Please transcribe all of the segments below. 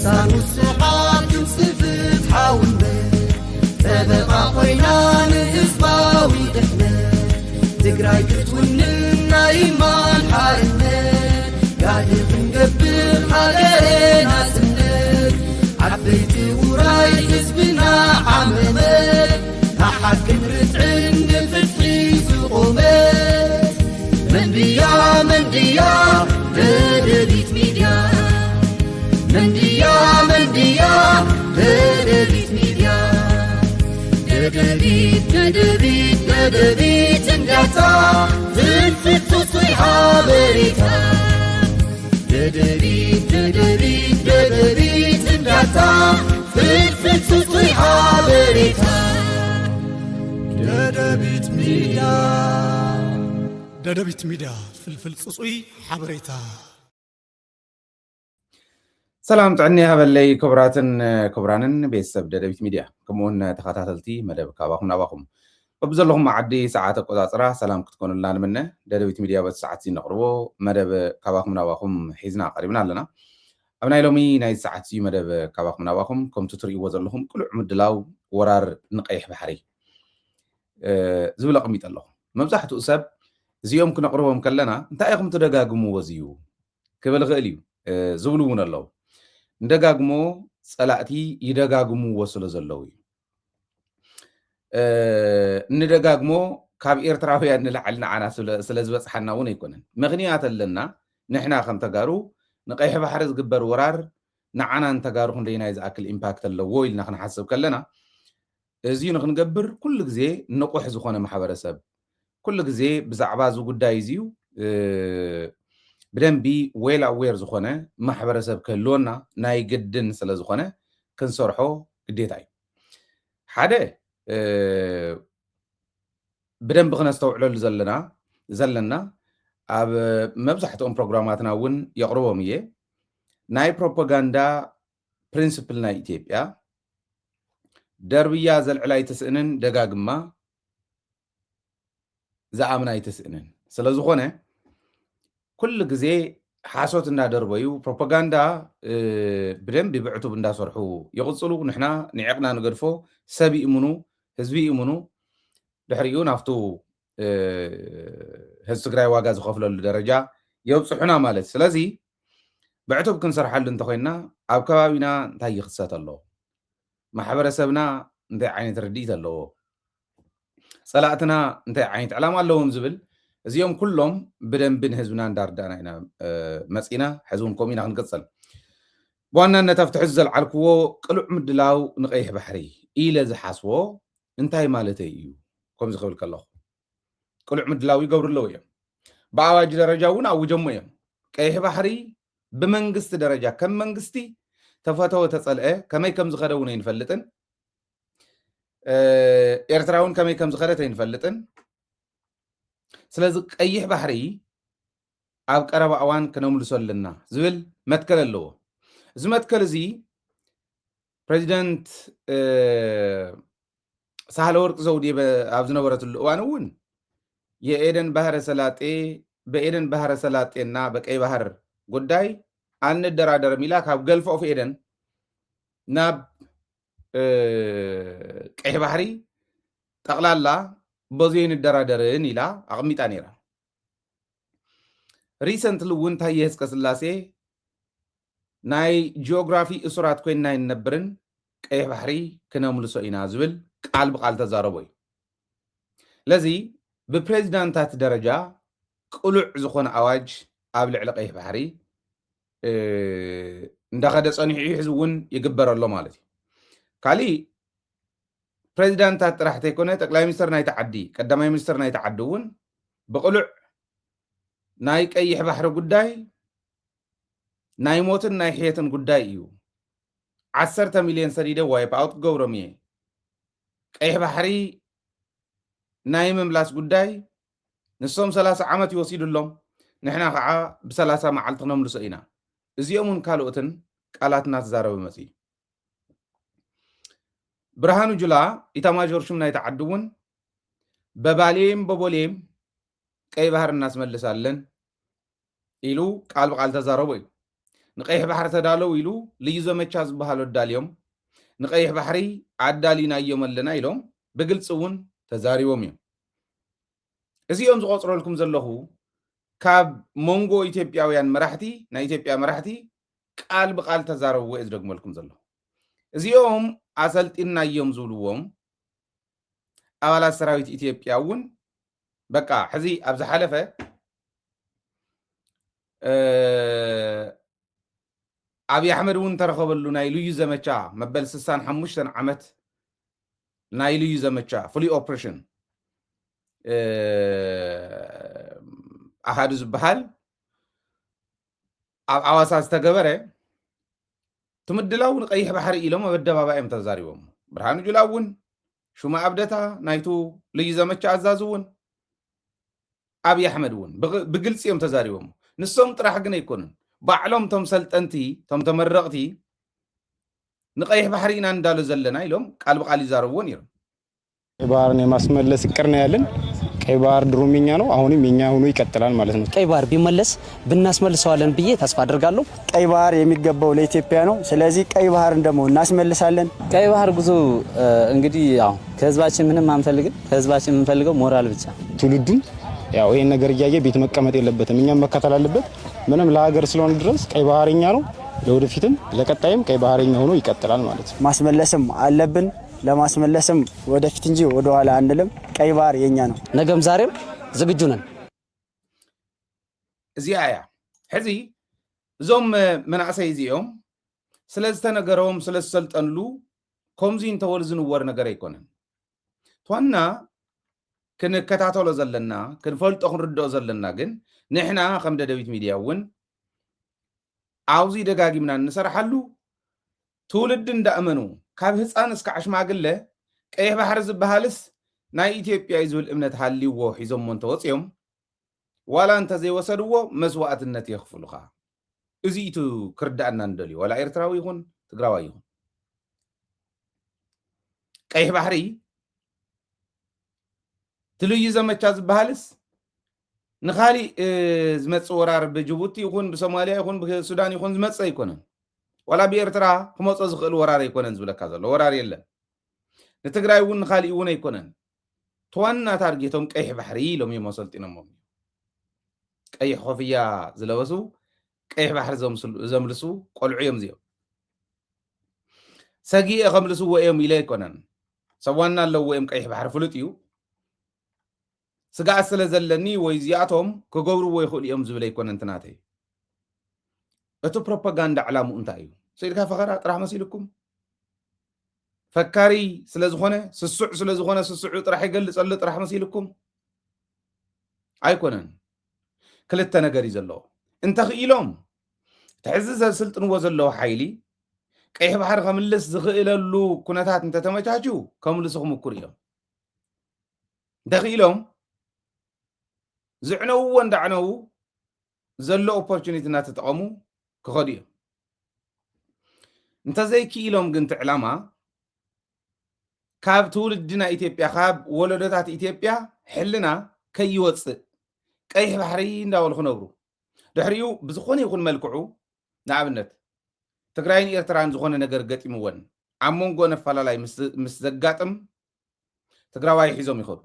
دستان السحاب ينصفت حاولنا تبقى خوينا نهزباوي دحنا تقراي كتوننا إيمان حالنا قادر نقبل حقرنا سنك عبيت وراي حزبنا عممت أحد رتعن فتحي زقومت من ديا ددبيت ميديا من ديا ددبيت ميديا ددبيت اندعتا تلفت تصيحة بريتا ددبيت اندعتا تلفت تصيحة بريتا ددبيت ميديا فلفل صصوي حبريتا سلام تعني هبلي كبرانن بيسب ددبيت ميديا كمون تخاتاتلتي مدب كاباكم ناباكم وبزلهم معدي ساعات قصاصرا سلام كتكون لنا منه ددبيت ميديا بس ساعتين نقربو مدب كاباكم ناباكم حيزنا قريبنا لنا أبناء لومي ناي ساعتي مدب كاباكم ناباكم كم تطري وزلهم كل عمدلاو ورار نقيح بحري زبل قميت الله مبزحت أسب زيوم كنا قربهم كلنا انت ايكم تدغاغمو وزيو كبل غاليو زبلون الله ندغاغمو صلاتي يدغاغمو وسل زلوي ندغاغمو كاب ايرتراويان نلعلنا عنا سلازبصحنا ون يكونن مغنيات لنا نحنا خم تغارو نقيح بحر زغبر ورار نعنا نتغارو خندينا يزاكل امباكت لو ويلنا خنحسب كلنا ازيو نغنغبر كل غزي نقوح زخونه محبرسب كل غزي بزعبا زو غداي زيو بدنبي ويل اوير زخونه محبرسب كلونا ناي قدن سلا زخونه كنسرحو قديتاي حدا بدنب خنستوعلو زلنا اب مبزحتهم بروجراماتنا ون يقربهم يه ناي بروباغندا برينسيبل ناي ايثيوبيا دربيا زلعلاي تسئنن دغاغما زعامنا يتسئنن سلازخونه كل غزي حاسوتنا دربيو بروباغندا بدم بيبعتو بندا سرحو يقصلو نحنا نعقنا نغرفو سبي امنو حزبي امنو دحريو نافتو هزغراي واغا زخفلو درجه يبصحنا مالت سلازي بعتو بكنسرحل انت خوينا اب كبابينا انتي يخصات الله محبرسبنا انت عينت رديت الله صلاتنا انت عينت علامه لهم زبل زيوم كلهم بدن بن حزبنا نداردانا هنا مسينا حزبكم هنا نقصل بوانا نتفتح الزل علكو قلع مدلاو نقيح بحري الى زحاسو انتي مالتي ايو كم زخبلك الله قلع مدلاو يقبر له باواج درجاون او جميم قيح بحري بمنغست درجه كم منغستي تفاتو تصلئه كمي كم زخدون ينفلطن ኤርትራውን ከመይ ከም ዝኸደተ ይንፈልጥን ስለዚ ቀይሕ ባሕሪ ኣብ ቀረባ እዋን ክነምልሶልና ዝብል መትከል ኣለዎ እዚ መትከል እዚ ፕሬዚደንት ሳህለወርቅ ዘውዴ ኣብ ዝነበረትሉ እዋን እውን የኤደን ባህረ ሰላጤ በኤደን ባህረ ሰላጤና በቀይ ባህር ጉዳይ አንደራደርም ኢላ ካብ ገልፍ ኦፍ ኤደን ናብ ቀይሕ ባህሪ ጠቅላላ በዚህን ደራደርን ኢላ አቅሚጣ ነራ ሪሰንትሊ እውን ታየ ህዝቀ ስላሴ ናይ ጂኦግራፊ እሱራት ኮይና ይነበርን ቀይሕ ባህሪ ክነምልሶ ኢና ዝብል ቃል በቃል ተዛረበይ ለዚ በፕሬዝዳንታት ደረጃ ቅሉዕ ዝኾነ አዋጅ ኣብ ልዕሊ ቀይሕ ባህሪ እንዳኸደ ጸኒሑ ይሕዝውን ይግበረሎ ማለት እዩ ካሊ ፕሬዝዳንታት ጥራሕተ ይኮነ ጠቅላይ ሚኒስትር ናይ ተዓዲ ቀዳማይ ሚኒስትር ናይ ተዓዲውን በቅሉዕ ናይ ቀይሕ ባህሪ ጉዳይ ናይ ሞትን ናይ ሕየትን ጉዳይ እዩ 10 ሚሊዮን ሰዲደ ዋይፕ አውት ገብሮም እየ ቀይሕ ባህሪ ናይ ምምላስ ጉዳይ ንሶም 30 ዓመት ይወሲዱሎም ንሕና ከዓ ብ30 መዓልቲ ክነምልሶ ኢና እዚኦምን ካልኦትን ቃላትና ተዛረበ መጺ ብርሃኑ ጁላ ኢታማዦር ሹም ናይ ተዓድውን በባሌም በቦሌም ቀይ ባህር እናስመልሳለን ኢሉ ቃል በቃል ተዛረቡ እዩ ንቀይሕ ባሕሪ ተዳለው ኢሉ ልዩ ዘመቻ ዝበሃሉ ዳልዮም ንቀይሕ ባሕሪ ዓዳሊናዮም ኣለና ኢሎም ብግልፂ እውን ተዛሪቦም እዮም እዚኦም ዝቆፅረልኩም ዘለኹ ካብ ሞንጎ ኢትዮጵያውያን መራሕቲ ናይ ኢትዮጵያ መራሕቲ ቃል ብቃል ተዛረብዎ እየ ዝደግመልኩም ዘለኹ እዚኦም ኣሰልጢናዮም ዝብልዎም ኣባላት ሰራዊት ኢትዮጵያ እውን በቃ ሕዚ ኣብ ዝሓለፈ ኣብይ ኣሕመድ እውን ተረኸበሉ ናይ ልዩ ዘመቻ መበል 65 ዓመት ናይ ልዩ ዘመቻ ፍሉይ ኦፕሬሽን ኣሃዱ ዝበሃል ኣብ ኣዋሳ ዝተገበረ ትምድላው ንቀይሕ ባሕሪ ኢሎም ኣብ ኣደባባይ እዮም ተዛሪቦም ብርሃኑ ጁላ እውን ሹማ ኣብደታ ናይቱ ልዩ ዘመቻ ኣዛዝ እውን ኣብይ ኣሕመድ እውን ብግልፂ እዮም ተዛሪቦም ንሶም ጥራሕ ግን ኣይኮኑን ባዕሎም ቶም ሰልጠንቲ ቶም ተመረቕቲ ንቀይሕ ባሕሪ ኢና እንዳሉ ዘለና ኢሎም ቃል ብቃል ይዛረብዎ ነይሮም ቀይ ባህርን የማስመለስ እቅድ ነው ያለን ቀይ ባህር ድሮም የኛ ነው አሁንም የኛ ሆኖ ይቀጥላል ማለት ነው ቀይ ባህር ቢመለስ ብናስመልሰዋለን ብዬ ተስፋ አደርጋለሁ ቀይ ባህር የሚገባው ለኢትዮጵያ ነው ስለዚህ ቀይ ባህርን ደግሞ እናስመልሳለን ቀይ ባህር ጉዞ እንግዲህ ያው ከህዝባችን ምንም አንፈልግም ከህዝባችን የምንፈልገው ሞራል ብቻ ትውልዱን ያው ይሄን ነገር እያየ ቤት መቀመጥ የለበትም እኛም መከተል አለበት ምንም ለሀገር ስለሆነ ድረስ ቀይ ባህርኛ ነው ለወደፊትም ለቀጣይም ቀይ ባህርኛ ሆኖ ይቀጥላል ማለት ነው ማስመለስም አለብን ለማስመለስም ወደፊት እንጂ ወደ ኋላ አንልም ቀይ ባህር የኛ ነው ነገም ዛሬም ዝግጁ ነን እዚያ ያ ሕዚ እዞም መናእሰይ እዚኦም ስለዝተነገረዎም ስለዝሰልጠንሉ ከምዚ እንተወል ዝንወር ነገር ኣይኮነን ትዋና ክንከታተሎ ዘለና ክንፈልጦ ክንርድኦ ዘለና ግን ንሕና ከም ደደቢት ሚድያ እውን ኣውዚ ደጋጊምና እንሰርሓሉ ትውልድ እንዳእመኑ ካብ ህፃን እስከ ዓሽማግለ ቀይሕ ባሕሪ ዝበሃልስ ናይ ኢትዮጵያ ዝብል እምነት ሃልይዎ ሒዞም እንተወፅዮም ዋላ እንተዘይወሰድዎ መስዋዕትነት የኽፍሉኻ እዚ ኢቱ ክርዳእና እንደልዩ ዋላ ኤርትራዊ ይኹን ትግራዋይ ይኹን ቀይሕ ባሕሪ ትልዩ ዘመቻ ዝበሃልስ ንኻሊእ ዝመፅእ ወራር ብጅቡቲ ይኹን ብሶማልያ ይኹን ብሱዳን ይኹን ዝመፅእ ኣይኮነን ዋላ ብኤርትራ ክመፅእ ዝኽእል ወራር ኣይኮነን ዝብለካ ዘሎ ወራር የለን ንትግራይ እውን ንኻሊእ እውን ኣይኮነን ትዋና ታርጌቶም ቀይሕ ባሕሪ ኢሎም እዮም ኣሰልጢኖሞም ቀይሕ ኮፍያ ዝለበሱ ቀይሕ ባሕሪ ዘምልሱ ቆልዑ እዮም እዚኦም ሰጊአ ከምልስዎ እዮም ኢለ ኣይኮነን ሰዋና ኣለዎ እዮም ቀይሕ ባሕሪ ፍሉጥ እዩ ስጋእ ስለ ዘለኒ ወይ እዚኣቶም ክገብርዎ ይኽእሉ እዮም ዝብል ኣይኮነን ትናተይ እቲ ፕሮፓጋንዳ ዕላምኡ እንታይ እዩ ሰይድካ ፈኸራ ጥራሕ መሲልኩም ፈካሪ ስለዝኾነ ስሱዕ ስለዝኾነ ስሱዑ ጥራሕ ይገልፀሉ ጥራሕ መሲልኩም ኣይኮነን ክልተ ነገር እዩ ዘለዎ እንተኽኢሎም ትሕዚ ዘስልጥንዎ ዘለዎ ሓይሊ ቀይሕ ባሕሪ ከምልስ ዝኽእለሉ ኩነታት እንተተመቻችው ከምልሱ ክምኩር እዮም እንተኽኢሎም ዝዕነውዎ እንዳዕነው ዘሎ ኦፖርቹኒቲ እናተጠቐሙ ክኸዱ እዮም እንተዘይክኢሎም ግን ትዕላማ ካብ ትውልድና ኢትዮጵያ ካብ ወለዶታት ኢትዮጵያ ሕልና ከይወፅእ ቀይሕ ባሕሪ እንዳበሉ ክነብሩ ድሕሪኡ ብዝኾነ ይኹን መልክዑ ንኣብነት ትግራይን ኤርትራን ዝኾነ ነገር ገጢምዎን ኣብ መንጎ ነፈላላይ ምስ ዘጋጥም ትግራዋይ ሒዞም ይኸዱ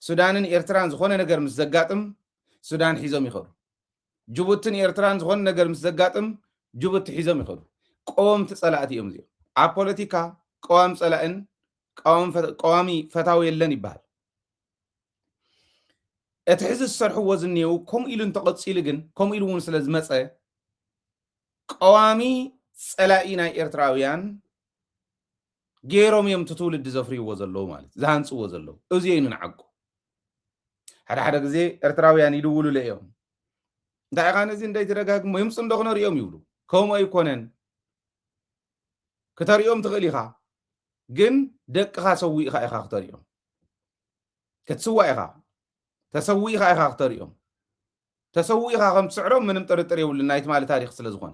ሱዳንን ኤርትራን ዝኾነ ነገር ምስ ዘጋጥም ሱዳን ሒዞም ይኸዱ ጅቡትን ኤርትራን ዝኾነ ነገር ምስ ዘጋጥም ጅቡቲ ሒዞም ይኸዱ ቆወምቲ ጸላእቲ እዮም እዚኦም ኣብ ፖለቲካ ቀዋም ጸላእን ቀዋሚ ፈታዊ የለን ይበሃል እቲ ሕዚ ዝሰርሕዎ ዝኒአው ከምኡ ኢሉ እንተቐፂሉ ግን ከምኡ ኢሉ እውን ስለ ዝመፀ ቀዋሚ ጸላኢ ናይ ኤርትራውያን ገይሮም እዮም ትውልዲ ዘፍርይዎ ዘለዉ ማለት ዝሃንፅዎ ዘለዉ እዚአይኑ ንዓቁ ሓደ ግዜ ኤርትራውያን ይድውሉ ለእዮም እንታይ ኢኻ ነዚ እንዳይተደጋግሞ ይምፅ እንዶ ክነሪኦም ይብሉ ከምኡ ኣይኮነን ክተሪኦም ትኽእል ኢኻ ግን ደቅኻ ሰዊእኻ ኢኻ ክተሪኦም ክትስዋእ ኢኻ ተሰዊእኻ ኢኻ ክተሪኦም ተሰዊእኻ ከም ትስዕሮም ምንም ጥርጥር የብሉን ናይቲ ማለት ታሪክ ስለ ዝኾነ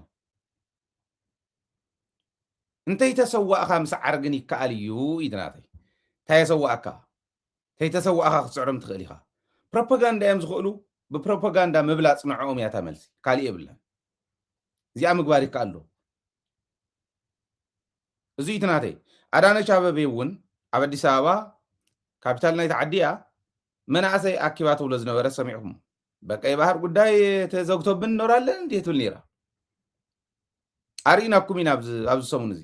እንተይተሰዋእኻ ምስዓር ግን ይከኣል እዩ ኢድናተይ እንታይተሰዋእካ እንተይተሰዋእኻ ክትስዕሮም ትኽእል ኢኻ ፕሮፓጋንዳ እዮም ዝኽእሉ ብፕሮፓጋንዳ ምብላፅ ንዕኦም እያ ተመልሲ ካሊእ የብለን እዚኣ ምግባር ይከኣሉ እዙይ ትናተይ ኣዳነች ኣበቤ እውን ኣብ ኣዲስ ኣበባ ካፒታል ናይቲ ዓዲ እያ መናእሰይ ኣኪባ ትብሎ ዝነበረ ሰሚዕኩም በቀይ ባህር ጉዳይ ተዘግቶብን እኖራለን እንዴት ትብል ነይራ ኣርኢናኩም ኢና ኣብዚ ሰሙን እዚ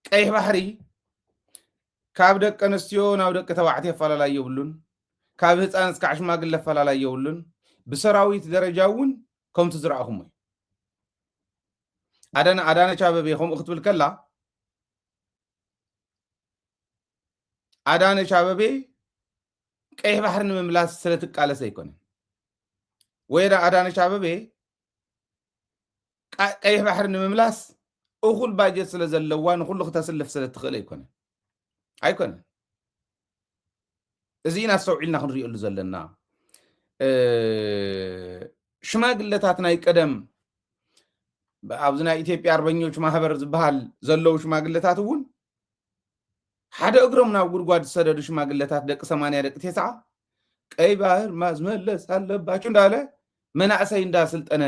ቀይሕ ባሕሪ ካብ ደቂ ኣንስትዮ ናብ ደቂ ተባዕትዮ ኣፈላላይ የብሉን ካብ ህፃን እስካዕ ሽማግለ ኣፈላላይ የብሉን ብሰራዊት ደረጃ እውን ከምቲ ዝረኣኹም እዩ ኣዳነች ኣበቤ ከምኡ ክትብል ከላ ኣዳነች ኣበቤ ቀይሕ ባሕሪ ንምምላስ ስለትቃለስ ኣይኮነን ወይ ኣዳነች ኣበቤ ቀይሕ ባሕሪ ንምምላስ እኹል ባጀት ስለ ዘለዋ ንኩሉ ክተስልፍ ስለትኽእል ኣይኮነን እዚ ኢና ሰውዒልና ክንሪእሉ ዘለና ሽማግለታት ናይ ቀደም ኣብዚ ናይ ኢትዮጵያ ኣርበኞች ማህበር ዝበሃል ዘለው ሽማግለታት እውን ሓደ እግሮም ናብ ጉድጓድ ዝሰደዱ ሽማግለታት ደቂ 80 ደቂ 90 ቀይ ባህር ማዝመለስ አለባችሁ እንዳለ መናእሰይ እንዳስልጠነ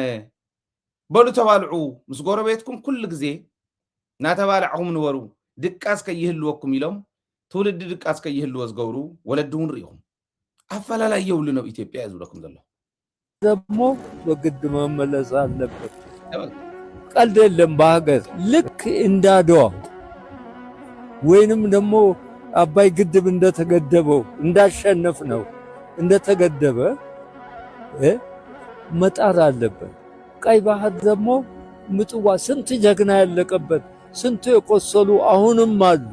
በሉ ተባልዑ ምስ ጎረቤትኩም ኩሉ ግዜ ናተባልዕኩም ንበሩ ድቃስ ከይህልወኩም ኢሎም ትውልዲ ድቃስ ከይህልዎ ዝገብሩ ወለዲ እውን ርኢኹም ኣፈላላይ የብሉ ነው ኢትዮጵያ ዝብለኩም ዘሎ ደግሞ በግድ መመለስ አለበት ቀልድ የለም በሀገር ልክ እንዳድዋ ወይንም ደግሞ አባይ ግድብ እንደተገደበው እንዳሸነፍ ነው እንደተገደበ መጣር አለበት ቀይ ባህር ደግሞ ምጽዋ ስንት ጀግና ያለቀበት ስንት የቆሰሉ አሁንም አሉ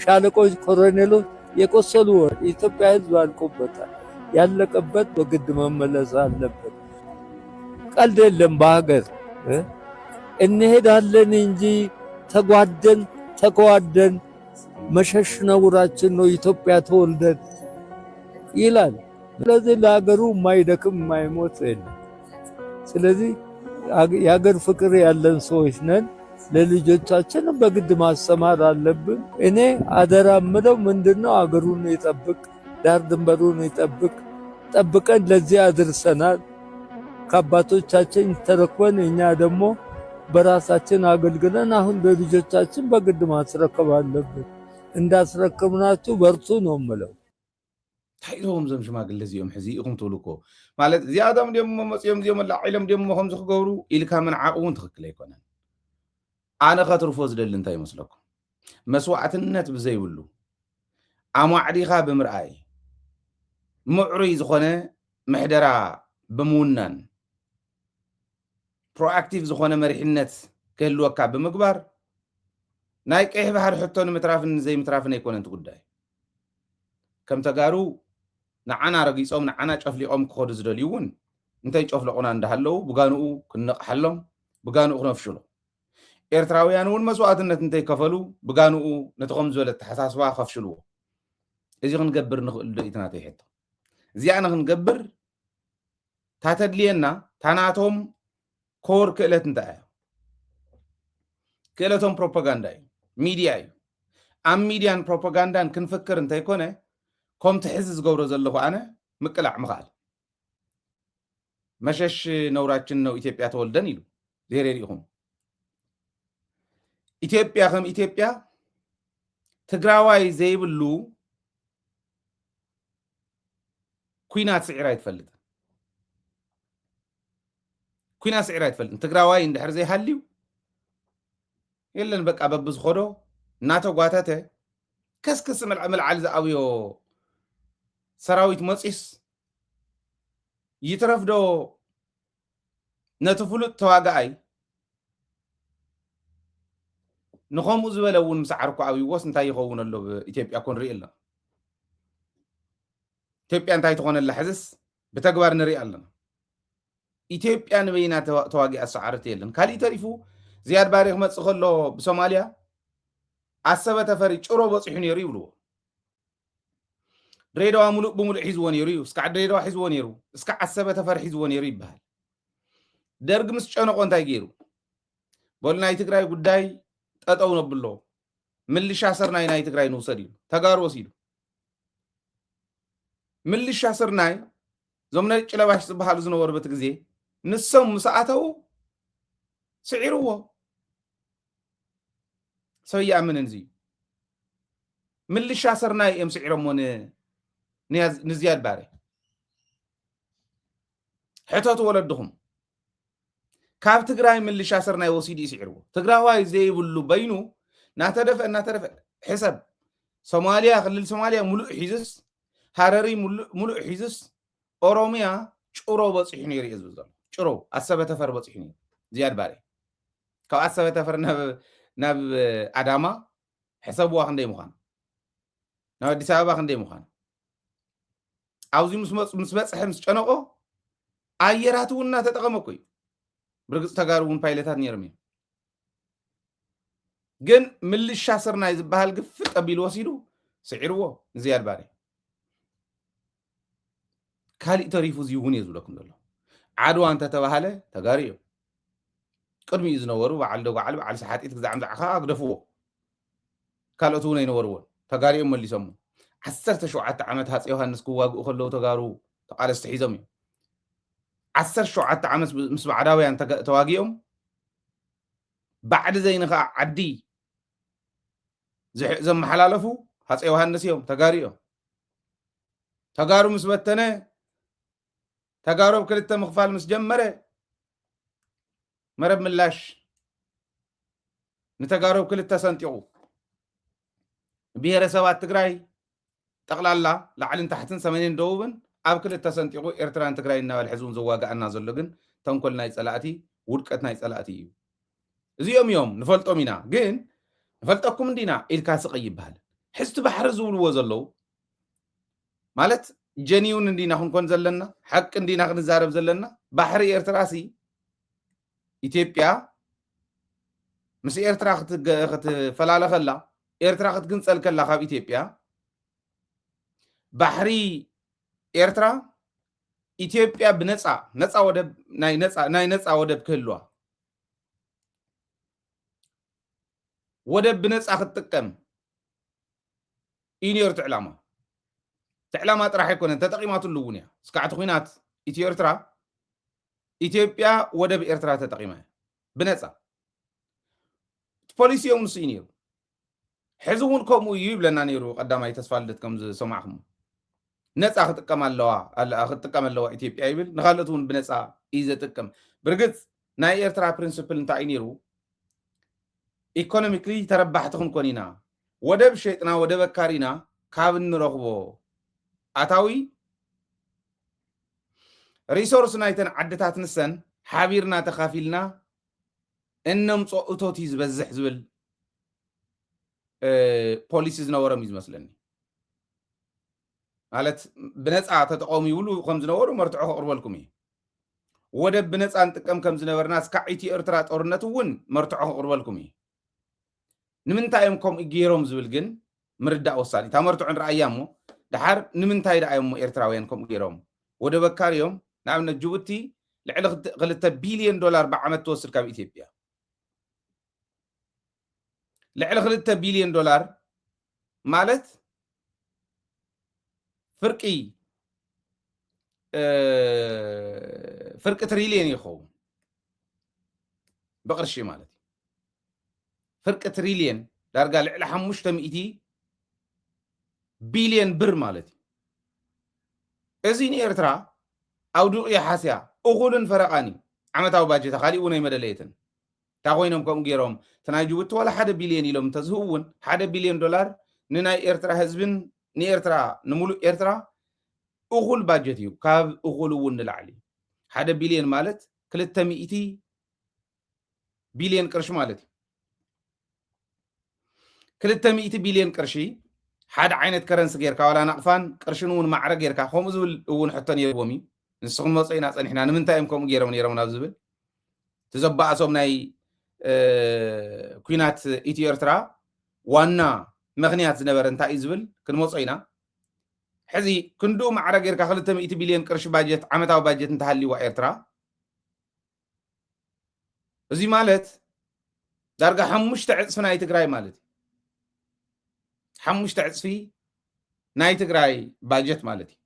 ሻለቆች ኮሎኔሎች የቆሰሉ ኢትዮጵያ ህዝብ አልቆበታል ያለቀበት በግድ መመለስ አለበት ቀልድ የለም በሀገር እንሄዳለን እንጂ ተጓደን መሸሽ ነውራችን ነው ኢትዮጵያ ተወልደን ይላል ስለዚህ ለሀገሩ የማይደክም የማይሞት የለም ስለዚህ የሀገር ፍቅር ያለን ሰዎች ነን ለልጆቻችን በግድ ማስተማር አለብን እኔ አደራ ምለው ምንድነው ሀገሩን ይጠብቅ ዳር ድንበሩን ይጠብቅ ጠብቀን ለዚህ አድርሰናል ከአባቶቻችን ተረክበን እኛ ደግሞ በራሳችን አገልግለን አሁን ለልጆቻችን በግድ ማስረከብ አለብን እንዳስረከብናችሁ በርቱ ነው የምለው ታይቶም ዘም ሽማግለ እዚኦም ሕዚ ኢኹም ትብልኮ ማለት እዚኣቶም ደሞ መፅኦም እዚኦም ኣላዒሎም ደሞ ከምዚ ክገብሩ ኢልካ መንዓቕ እውን ትኽክል ኣይኮነን ኣነ ከትርፎ ዝደሊ እንታይ ይመስለኩም መስዋዕትነት ብዘይብሉ ኣማዕዲኻ ብምርኣይ ምዕሩይ ዝኾነ ምሕደራ ብምውናን ፕሮአክቲቭ ዝኾነ መሪሕነት ክህልወካ ብምግባር ናይ ቀይሕ ባህር ሕቶ ንምትራፍን ዘይምትራፍን ኣይኮነን ጉዳይ ከም ተጋሩ ንዓና ረጊፆም ንዓና ጨፍሊቆም ክኸዱ ዝደልዩ እውን እንታይ ጨፍለቁና እንዳሃለው ብጋንኡ ክንነቕሓሎም ብጋንኡ ክነፍሽሎ ኤርትራውያን እውን መስዋዕትነት እንታይ ከፈሉ ብጋንኡ ነቲ ከም ዝበለ ተሓሳስባ ከፍሽልዎ እዚ ክንገብር ንኽእል ዶ ኢትናተ ይሕቶ እዚኣነ ክንገብር ታተድልየና ታናቶም ኮር ክእለት እንታይ እዩ ክእለቶም ፕሮፓጋንዳ እዩ ሚድያ እዩ ኣብ ሚድያን ፕሮፓጋንዳን ክንፍክር እንታይ ኮነ ከምቲ ሕዚ ዝገብሮ ዘለኹ ኣነ ምቅላዕ ምኽኣል መሸሽ ነውራችን ነው ኢትዮጵያ ተወልደን ኢሉ ዘይረሪኢኹም ኢትዮጵያ ከም ኢትዮጵያ ትግራዋይ ዘይብሉ ኩናት ስዒራ ይትፈልጥ ኩናት ስዒራ ይትፈልጥ ትግራዋይ እንድሕር ዘይሃልዩ የለን በቃ በብዝኸዶ እናተጓተተ ከስክስ መልዓል ዝኣብዮ ሰራዊት መፂስ ይትረፍዶ ነቲ ፍሉጥ ተዋጋኣይ ንኸምኡ ዝበለ እውን ምስ ዓርኩ ኣብይዎስ እንታይ ይኸውን ኣሎ ብኢትዮጵያ ኮ ንሪኢ ኣለና ኢትዮጵያ እንታይ ትኾነላ ሕዝስ ብተግባር ንሪኢ ኣለና ኢትዮጵያ ንበይና ተዋጊኣ ሰዓርት የለን ካሊእ ተሪፉ ዝያድ ባሬ ክመፅእ ከሎ ብሶማልያ ኣሰበ ተፈሪ ጭሮ በፂሑ ነይሩ ይብልዎ ድሬዳዋ ሙሉእ ብሙሉእ ሒዝዎ ነይሩ እዩ እስካዕ ድሬዳዋ ሒዝዎ ነይሩ እስካዕ ኣሰበ ተፈሪ ሒዝዎ ነይሩ ይበሃል ደርጊ ምስ ጨነቆ እንታይ ገይሩ በሉ ናይ ትግራይ ጉዳይ ጠጠው ነብሎ ምልሻ ስርናይ ናይ ትግራይ ንውሰድ እዩ ተጋሩ ወሲዱ ምልሻ ስርናይ ዞም ነጭ ለባሽ ዝበሃሉ ዝነበሩ በቲ ግዜ ንሶም ምስ ኣተው سعيروا سوي أمن نزي من اللي شاسرنا يم سعيرهم نزياد باري حتى تولدهم كاب تقراي من اللي شاسرنا يوسيدي سعيروا تقراواي زي بلو بينو ناتدف حسب سوماليا خلال سوماليا ملوء حيزس هارري ملوء حيزس أوروميا شورو بصحيني رئيس بزال شورو أسبة تفر بصحيني زياد باري كاو أسبة تفر ناب أداما حسابوا خندي مخان ناب ديسابا خندي مخان عاوزي مسبت حمس شنو أيراتونا تتقمكوي برغز تغارون بايلتات نيرمي جن ملي الشاسرنا يزبها القفت أبي الوسيلو سعيروه زياد باري كالي تريفو زيون يزو لكم دلو عادو أنت تبهاله تغاريو قدمي يزنورو وعال ساحات إتكزعم زعخا أقدفوه كالوتونا ينورو تغاريو ملي سمو عسرت شوعات عمت هاتس يوهانس كواغ أخلو تغارو تقال استحيزمي عسر شوعات عمت مسبع عداوي أن تواغيهم بعد زينخا عدي زم حلالفو هاتس يوهانس يوم تغاريو تغارو مسبتنه تجارب كلتا مخفال مسجمرة مرب ملاش نتجارب كلتا سنتيو بيهر سوات تجراي تقلال لعلن تحتن سمين دوبن أب كلتا سنتيو إرتران تجراي إنه الحزون زواج أنا زلقن تنقل نايت سلاتي وركت نايت سلاتي زي يوم نفلتو منا جين نفلتكم من دينا الكاس قيب بهال حست بحر زول وزلو مالت جنيون ندينا هنكون زلنا حق ندينا نزارب زلنا بحري إرتراسي إثيوبيا مس إرترا خت فلالا خلا إرترا خت جنسل كلا خاب إثيوبيا بحري إرترا إثيوبيا نصا ودب ناي نصا ودب كلوا ودب بنصا ختقم إنير تعلامات راح يكون تقييمات اللونية سكعت خوينات إثيوبيا ودب إرترا تقييمها بنصا بوليس يوم سينير حزون كم يجيب لنا نيرو قدام يتصفالت كم سمعهم نصا ختقم الله ختقم الله إثيوبيا يبل نخلطون بنصا إذا تقم برغت ناي إرترا برينسيبل نتاع نيرو إيكونوميكلي تربحتهم كونينا ودب شيطنا ودب كارينا كابن نرخبو أتاوي ريسورس نايتن عدتات نسن حابيرنا تخافيلنا إنهم صوتوتيز بزح زبل بوليسيز نورم يزمسلني قالت بنصا تتقوم يقولوا خمس نور مرتعو قربلكم ودب بنصا نتقم كم زنبرنا سكعيتي إرترا ጦርነቱ ውን مرتعو قربلكم نمنتايمكم إجيروم زبل جن مردا وصالي تمرتعو رأيامو دحر نمنتاي دايمو إرتراوينكم إجيروم ودبكاريوم نعم جوبتي لعل غلطة $1 بليون بعمل توصل كاب إثيوبيا لعل غلطة $1 بليون مالت فرقي فرق تريليون يخو بقرشي مالتي فرق تريليون دارقال على حمشتم إيدي بليون بر مالتي ازيني إرترا أو دوقيا حاسيا أغولن فرقاني عمتاو باجي تخالي وناي مدليتن تاغوينهم كم جيروم تناجوبت ولا $1 بليون يلوم تزهون $1 بليون نناي إرترا هزبن ني إرترا نمولو إرترا أغول باجتيو كاب أغولون العلي $1 بليون مالت 300 بليون قرش مالتي 300 بليون قرشي حد عينت كرنس غيركا ولا نقفان قرشنون معرق غيركا خوم زول ون حتى يبومي نسخم مصينا صنحنا نمنتايمكم غيرم نيرمنا زبل تزبع صوم ناي كوينات إثيوبيا وانا مغنيات زنبر انتا زبل كنمصينا حزي كندو معرق غيركا 300 بليون قرش باجت عمتاو باجت انتهالي وإرترا زي مالت دارقا حمش تعصف ناي تقراي مالتي حمش تعصفي ناي تقراي باجت مالتي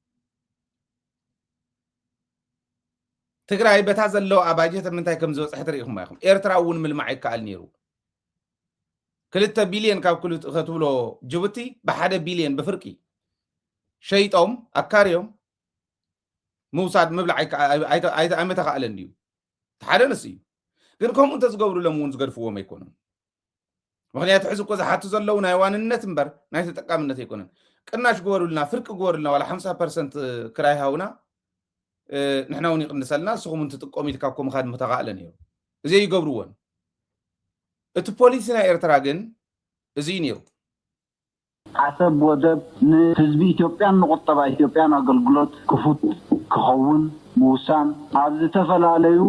ትግራይ በታ ዘለዎ ኣባጀት ምንታይ ከም ዝወፅሕ ትሪኢኹም ኢኹም ኤርትራ እውን ምልማዕ ይከኣል ነይሩ 2 ቢልዮን ካብ ክሉ ክትብሎ ጅቡቲ ብ1 ቢልዮን ብፍርቂ ሸይጦም ኣካርዮም ምውሳድ ምብላዕ ኣይመተኻእለን ድዩ ሓደ ንስ እዩ ግን ከምኡ እንተዝገብሩሎም እውን ዝገድፍዎም ኣይኮኑን ምክንያቱ ሕዚ እኮ ዝሓቱ ዘለው ናይ ዋንነት እምበር ናይ ተጠቃምነት ኣይኮነን ቅናሽ ግበሩልና ፍርቂ ግበሩልና ዋላ 50% ክራይ ሃውና ንሕና እውን ይቅንሰልና ንስኹም እንትጥቀሙ ኢልካብኩም ምኻድ ምተኻእለን እዮም እዚ ይገብርዎን እቲ ፖሊሲ ናይ ኤርትራ ግን እዚ ነይሩ ዓሰብ ወደብ ንህዝቢ ኢትዮጵያን ንቁጠባ ኢትዮጵያን ኣገልግሎት ክፉት ክኸውን ምውሳን ኣብ ዝተፈላለዩ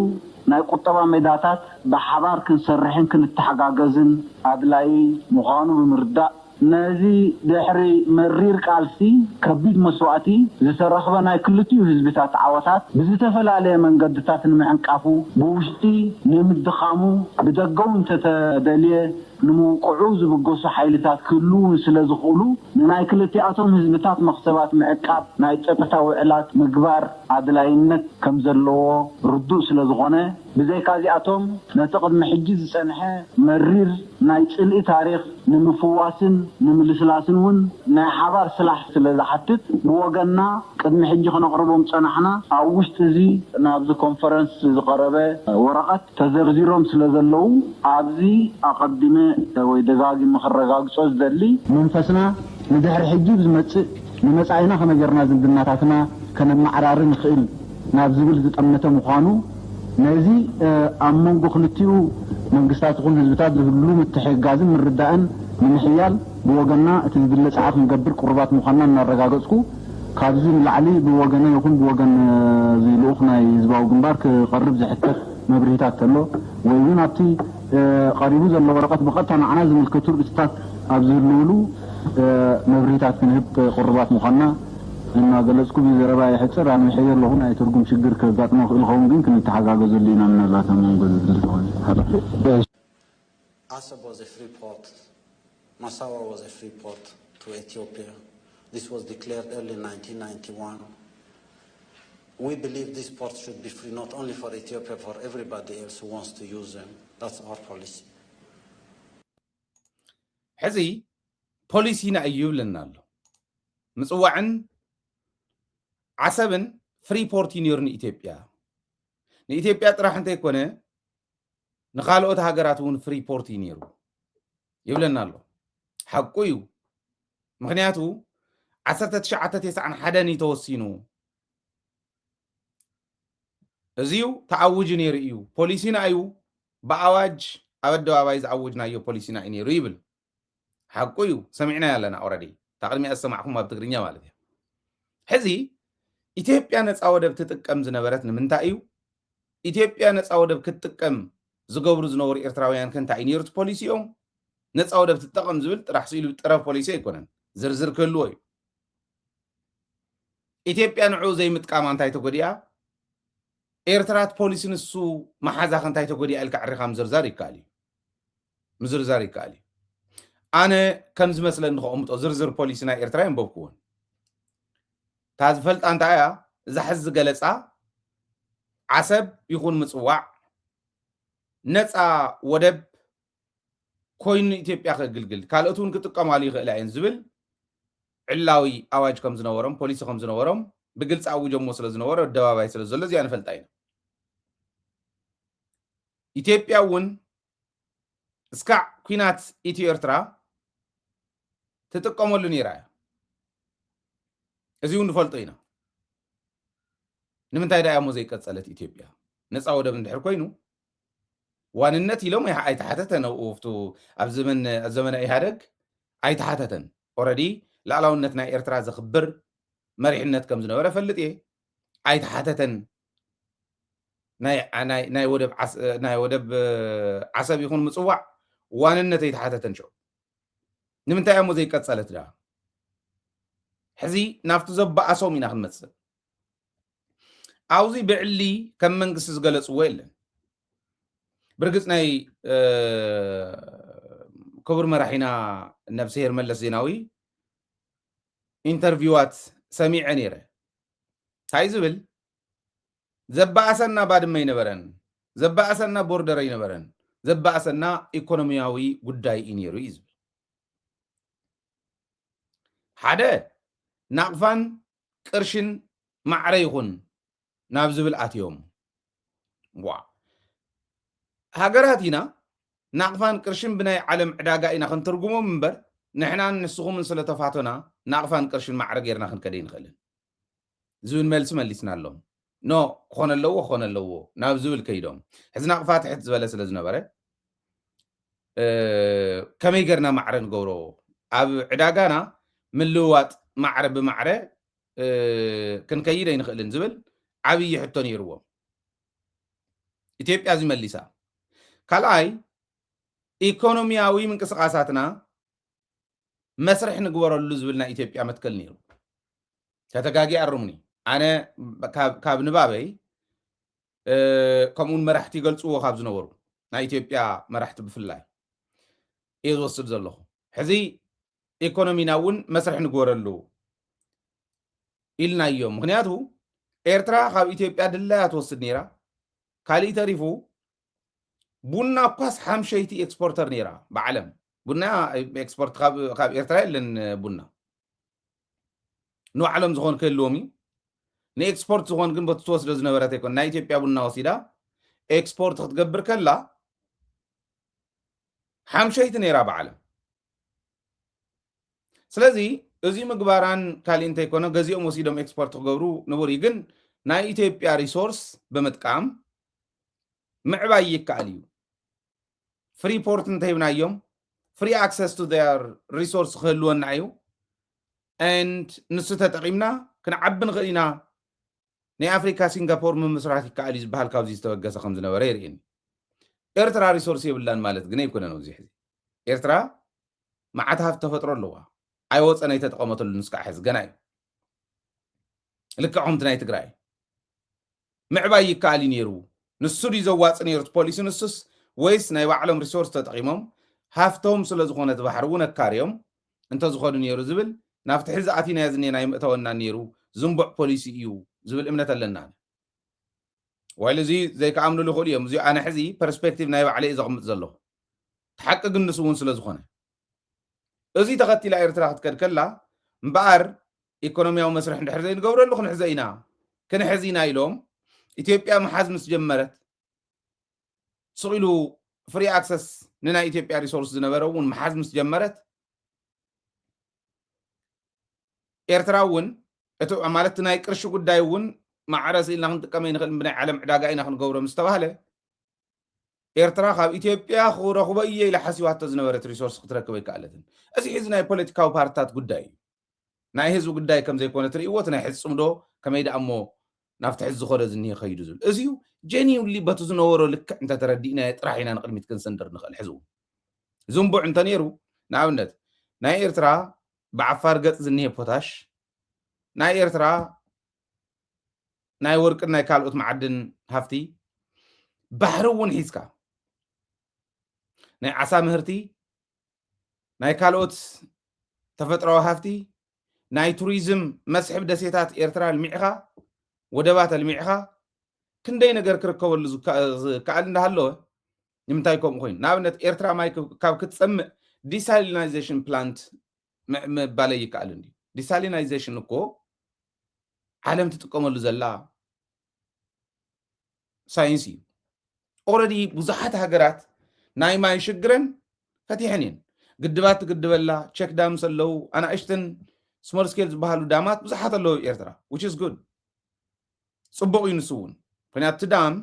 ናይ ቁጠባ ሜዳታት ብሓባር ክንሰርሕን ክንተሓጋገዝን ኣድላይ ምዃኑ ብምርዳእ ነዚ ድሕሪ መሪር ቃልሲ ከቢድ መስዋዕቲ ዝተረኽበ ናይ ክልቲኡ ህዝብታት ዓወታት ብዝተፈላለየ መንገድታት ንምዕንቃፉ ብውሽጢ ንምድኻሙ ብደገው እንተተደልየ ንምውቅዑ ዝብገሱ ሓይልታት ክህልው ስለ ዝኽእሉ ንናይ ክልቲኣቶም ህዝብታት መኽሰባት ምዕቃብ ናይ ፀጥታ ውዕላት ምግባር ኣድላይነት ከም ዘለዎ ርዱእ ስለ ዝኾነ ብዘይካዚኣቶም ነቲ ቅድሚ ሕጂ ዝፀንሐ መሪር ናይ ፅልኢ ታሪክ ንምፍዋስን ንምልስላስን እውን ናይ ሓባር ስራሕ ስለ ዝሓትት ብወገንና ቅድሚ ሕጂ ክነቕርቦም ፀናሕና ኣብ ውሽጢ እዚ ናብዚ ኮንፈረንስ ዝቐረበ ወረቐት ተዘርዚሮም ስለ ዘለው ኣብዚ ኣቐዲመ ወይ ደጋጊመ ክረጋግፆ ዝደሊ መንፈስና ንድሕሪ ሕጂ ዝመፅእ ንመፃኢና ከመይ ጌርና ዝምድናታትና ከነማዕራሪ ንኽእል ናብ ዝብል ዝጠመተ ምዃኑ ነዚ ኣብ መንጎ ክልቲኡ መንግስታት ይኹን ህዝብታት ዝህሉ ምትሕግጋዝን ምርዳእን ንምሕያል ብወገንና እቲ ዝድለ ፀዓት ንገብር ቁርባት ምዃንና እናረጋገፅኩ ካብዚ ንላዕሊ ብወገነ ይኹን ብወገን ልኡኽ ናይ ህዝባዊ ግንባር ክቐርብ ዝሕተት መብርሂታት ተሎ ወይ እውን ኣብቲ ቀሪቡ ዘሎ ወረቐት ብቐጥታ ንዓና ዝምልከቱ ርእስታት ኣብ ዝህልውሉ መብርሂታት ክንህብ ቁርባት ምዃንና እናገለፅኩ ብዘረባ ይሕፅር ኣነ ምሕየ ኣለኹ ናይ ትርጉም ሽግር ከጋጥሞ ክእል ኸውን ግን ክንተሓጋገዘሉ ኢና ምናልባት ኣብ መንጎ ዝዝልትኾን Assab was a free port. Massawa was a free port to Ethiopia. This was declared early in 1991. We believe these ports should be free not only for Ethiopia, for everybody else who wants to use them. That's our policy. ሕዚ ፖሊሲና እዩ ብለና ኣሎ ምፅዋዕን ዓሰብን ፍሪ ፖርት ነይሩ ንኢትዮጵያ ጥራሕ እንተይኮነ ንኻልኦት ሃገራት እውን ፍሪ ፖርት ነይሩ ይብለና ኣሎ ሓቁ እዩ ምክንያቱ 1991 ተወሲኑ እዚዩ ተዓውጅ ነይሩ እዩ ፖሊሲና እዩ ብኣዋጅ ኣብ ኣደባባይ ዝዓውጅናዮ ፖሊሲና እዩ ነይሩ ይብል ሓቁ እዩ ሰሚዕና ያለና ኦረዲ ታቅድሚ ኣሰማዕኩም ኣብ ትግርኛ ማለት እዩ ሕዚ ኢትዮጵያ ነፃ ወደብ ትጥቀም ዝነበረት ንምንታይ እዩ ኢትዮጵያ ነፃ ወደብ ክትጥቀም ዝገብሩ ዝነበሩ ኤርትራውያን ከንታይ ነይሩ ፖሊሲኦም ነፃ ወደብ ትጠቀም ዝብል ጥራሕ ሲሉ ጥረፍ ፖሊሲ ኣይኮነን ዝርዝር ክህልዎ እዩ ኢትዮጵያ ንዑ ዘይምጥቃማ እንታይ ተጎዲኣ ኤርትራት ፖሊሲ ንሱ መሓዛ ከንታይ ተጎዲኣ ኢልካ ዕሪኻ ምዝርዛር ይከኣል እዩ ኣነ ከም ዝመስለኒ ንኸቕምጦ ዝርዝር ፖሊሲ ናይ ኤርትራ የንበብክዎን እታ ዝፈልጣ እንታይ እያ እዛ ሕዚ ገለፃ ዓሰብ ይኹን ምፅዋዕ ነፃ ወደብ ኮይኑ ኢትዮጵያ ከግልግል ካልኦት እውን ክጥቀማሉ ይኽእላ እየን ዝብል ዕላዊ ኣዋጅ ከም ዝነበሮም ፖሊሲ ከም ዝነበሮም ብግልፂ ኣውጆሞ ስለ ዝነበሮ ኣደባባይ ስለ ዘሎ እዚኣ ንፈልጣ ኢና ኢትዮጵያ እውን እስካዕ ኩናት ኢትዮ ኤርትራ ትጥቀመሉ ነይራ እያ እዚ እውን ንፈልጦ ኢና ንምንታይ ዳ እሞ ዘይቀፀለት ኢትዮጵያ ነፃ ወደብ እንድሕር ኮይኑ ዋንነት ኢሎም ኣይተሓተተን ውፍቱ ኣብ ዘመነ ኢህደግ ኣይተሓተተን ኦረዲ ላዕላውነት ናይ ኤርትራ ዘኽብር መሪሕነት ከም ዝነበረ ፈልጥ እየ ኣይተሓተተን ናይ ወደብ ዓሰብ ይኹን ምፅዋዕ ዋንነት ኣይተሓተተን ሸው ንምንታይ እሞ ዘይቀፀለት ዳ ሕዚ ናብቲ ዘበኣሶም ኢና ክንመፅእ ኣብዚ ብዕሊ ከም መንግስቲ ዝገለፅዎ የለን ብርግፅ ናይ ክቡር መራሒና ነብስሄር መለስ ዜናዊ ኢንተርቪዋት ሰሚዐ ነይረ እንታይ ዝብል ዘባኣሰና ባድመ ይነበረን ዘባኣሰና ቦርደር ይነበረን ዘባኣሰና ኢኮኖሚያዊ ጉዳይ ነይሩ እዩ ዝብል ሓደ ናቕፋን ቅርሽን ማዕረ ይኹን ናብ ዝብል ኣትዮም ዋ ሃገራት ኢና ናቕፋን ቅርሽን ብናይ ዓለም ዕዳጋ ኢና ክንትርጉሞም እምበር ንሕናን ንስኹምን ስለተፋቶና ናቕፋን ቅርሽን ማዕረ ጌርና ክንከደ ይንኽእልን ዝብል መልሲ መሊስና ኣሎም ኖ ክኾነ ኣለዎ ናብ ዝብል ከይዶም ሕዚ ናቕፋ ትሕት ዝበለ ስለ ዝነበረ ከመይ ጌርና ማዕረ ንገብሮ ኣብ ዕዳጋና ምልውዋጥ ማዕረ ብማዕረ ክንከይደ ይንኽእልን ዝብል ዓብዪ ሕቶ ነይርዎ ኢትዮጵያ ዝመሊሳ ካልኣይ ኢኮኖሚያዊ ምንቅስቃሳትና መስርሕ ንግበረሉ ዝብል ናይ ኢትዮጵያ መትከል ነይሩ ተተጋጊ ኣርሙኒ ኣነ ካብ ንባበይ ከምኡን መራሕቲ ይገልፅዎ ካብ ዝነበሩ ናይ ኢትዮጵያ መራሕቲ ብፍላይ እየ ዝወስድ ዘለኹ ሕዚ ኢኮኖሚና እውን መስርሕ ንግበረሉ ኢልና እዮም ምክንያቱ ኤርትራ ካብ ኢትዮጵያ ድላያ ትወስድ ነይራ ካልእ ተሪፉ ቡና እኳስ ሓምሸይቲ ኤክስፖርተር ነይራ ብዓለም ቡና ኤክስፖርት ካብ ኤርትራ የለን ቡና ንባዕሎም ዝኾን ክህልዎም እዩ ንኤክስፖርት ዝኾን ግን በቲ ትወስዶ ዝነበረት ኣይኮን ናይ ኢትዮጵያ ቡና ወሲዳ ኤክስፖርት ክትገብር ከላ ሓምሸይቲ ነይራ ብዓለም ስለዚ እዚ ምግባራን ካልእ እንተይኮነ ገዚኦም ወሲዶም ኤክስፖርት ክገብሩ ንቡር ግን ናይ ኢትዮጵያ ሪሶርስ ብምጥቃም ምዕባይ ይከኣል እዩ ፍሪ ፖርት እንተሂብናዮም ፍሪ ኣክሰስ ቱ ር ሪሶርስ ክህልወና እዩ ንድ ንሱ ተጠቂምና ክንዓቢ ንኽእል ኢና ናይ ኣፍሪካ ሲንጋፖር ምምስራት ይከኣል እዩ ዝበሃል ካብዚ ዝተበገሰ ከም ዝነበረ የርእኒ ኤርትራ ሪሶርስ የብላን ማለት ግን ኣይኮነን ኣብዚ ሕዚ ኤርትራ መዓት ሃፍቲ ተፈጥሮ ኣለዋ ኣይወፀነ ኣይተጠቐመተሉ ንስካዕ ሕዚ ገና እዩ ልክዕ ከምቲ ናይ ትግራይ ምዕባይ ይከኣል እዩ ነይሩ ንሱ ድዩ ዘዋፅእ ነይሩት ፖሊሲ ንሱስ ወይስ ናይ ባዕሎም ሪሶርስ ተጠቂሞም ሃፍቶም ስለ ዝኾነት ባሕሪ እውን ኣካርዮም እንተዝኸዱ ነይሩ ዝብል ናብቲ ሕዚ ኣቲና ዝኔና ይምእተወና ነይሩ ዝንቡዕ ፖሊሲ እዩ ዝብል እምነት ኣለና ዋይል እዚ ዘይከኣምንሉ ይኽእሉ እዮም እዚኡ ኣነ ሕዚ ፐርስፔክቲቭ ናይ ባዕለ እዩ ዘቕምጥ ዘለኹ ተሓቂ ግን ንሱ እውን ስለ ዝኾነ እዚ ተኸቲላ ኤርትራ ክትከድ ከላ እምበኣር ኢኮኖሚያዊ መስርሕ እንድሕር ዘይንገብረሉ ክንሕዘ ኢና ክንሕዝ ኢና ኢሎም ኢትዮጵያ መሓዝ ምስ ጀመረት ስቂሉ ፍሪ ኣክሰስ ንናይ ኢትዮጵያ ሪሶርስ ዝነበረ እውን መሓዝ ምስ ጀመረት ኤርትራ እውን እቲ ማለት ናይ ቅርሺ ጉዳይ እውን ማዕረስ ኢልና ክንጥቀመ ይንኽእል ብናይ ዓለም ዕዳጋ ኢና ክንገብሮ ምስ ተባሃለ ኤርትራ ካብ ኢትዮጵያ ክረኽቦ እየ ኢላ ሓሲባቶ ዝነበረት ሪሶርስ ክትረክበ ይከኣለትን እዚ ሕዚ ናይ ፖለቲካዊ ፓርትታት ጉዳይ እዩ ናይ ህዝቢ ጉዳይ ከም ዘይኮነ ትርእይዎ እቲ ናይ ሕዚ ፅምዶ ከመይ ደኣ እሞ ናብቲ ሕዚ ዝኸደ ዝኒሄ ከይዱ ዝብል እዚዩ ጀኒውሊ በቲ ዝነበሮ ልክዕ እንተተረዲእና ጥራሕ ኢና ንቅድሚት ክንሰንድር ንኽእል ሕዚ እውን ዝንቡዕ እንተ ነይሩ ንኣብነት ናይ ኤርትራ ብዓፋር ገፅ ዝኒሄ ፖታሽ ናይ ኤርትራ ናይ ወርቅን ናይ ካልኦት መዓድን ሃፍቲ ባሕሪ እውን ሒዝካ ናይ ዓሳ ምህርቲ ናይ ካልኦት ተፈጥሮዊ ሃፍቲ ናይ ቱሪዝም መስሕብ ደሴታት ኤርትራ ልሚዕኻ ወደባት ልሚዕኻ ክንደይ ነገር ክርከበሉ ዝከኣል እንዳሃለወ ንምንታይ ከምኡ ኮይኑ ንኣብነት ኤርትራ ማይ ካብ ክትፀምእ ዲሳሊናይዜሽን ፕላንት ምባለ ይከኣል እንዲ ዲሳሊናይዜሽን እኮ ዓለም ትጥቀመሉ ዘላ ሳይንስ እዩ ኦልሬዲ ብዙሓት ሃገራት ናይ ማይ ሽግረን ፈቲሐን እየን ግድባት ትግድበላ ቼክ ዳምስ ኣለው ኣናእሽትን ስሞል ስኬል ዝበሃሉ ዳማት ብዙሓት ኣለው ኤርትራ which is good ጽቡቕ እዩ ንሱ እውን ምክንያቱ ዳም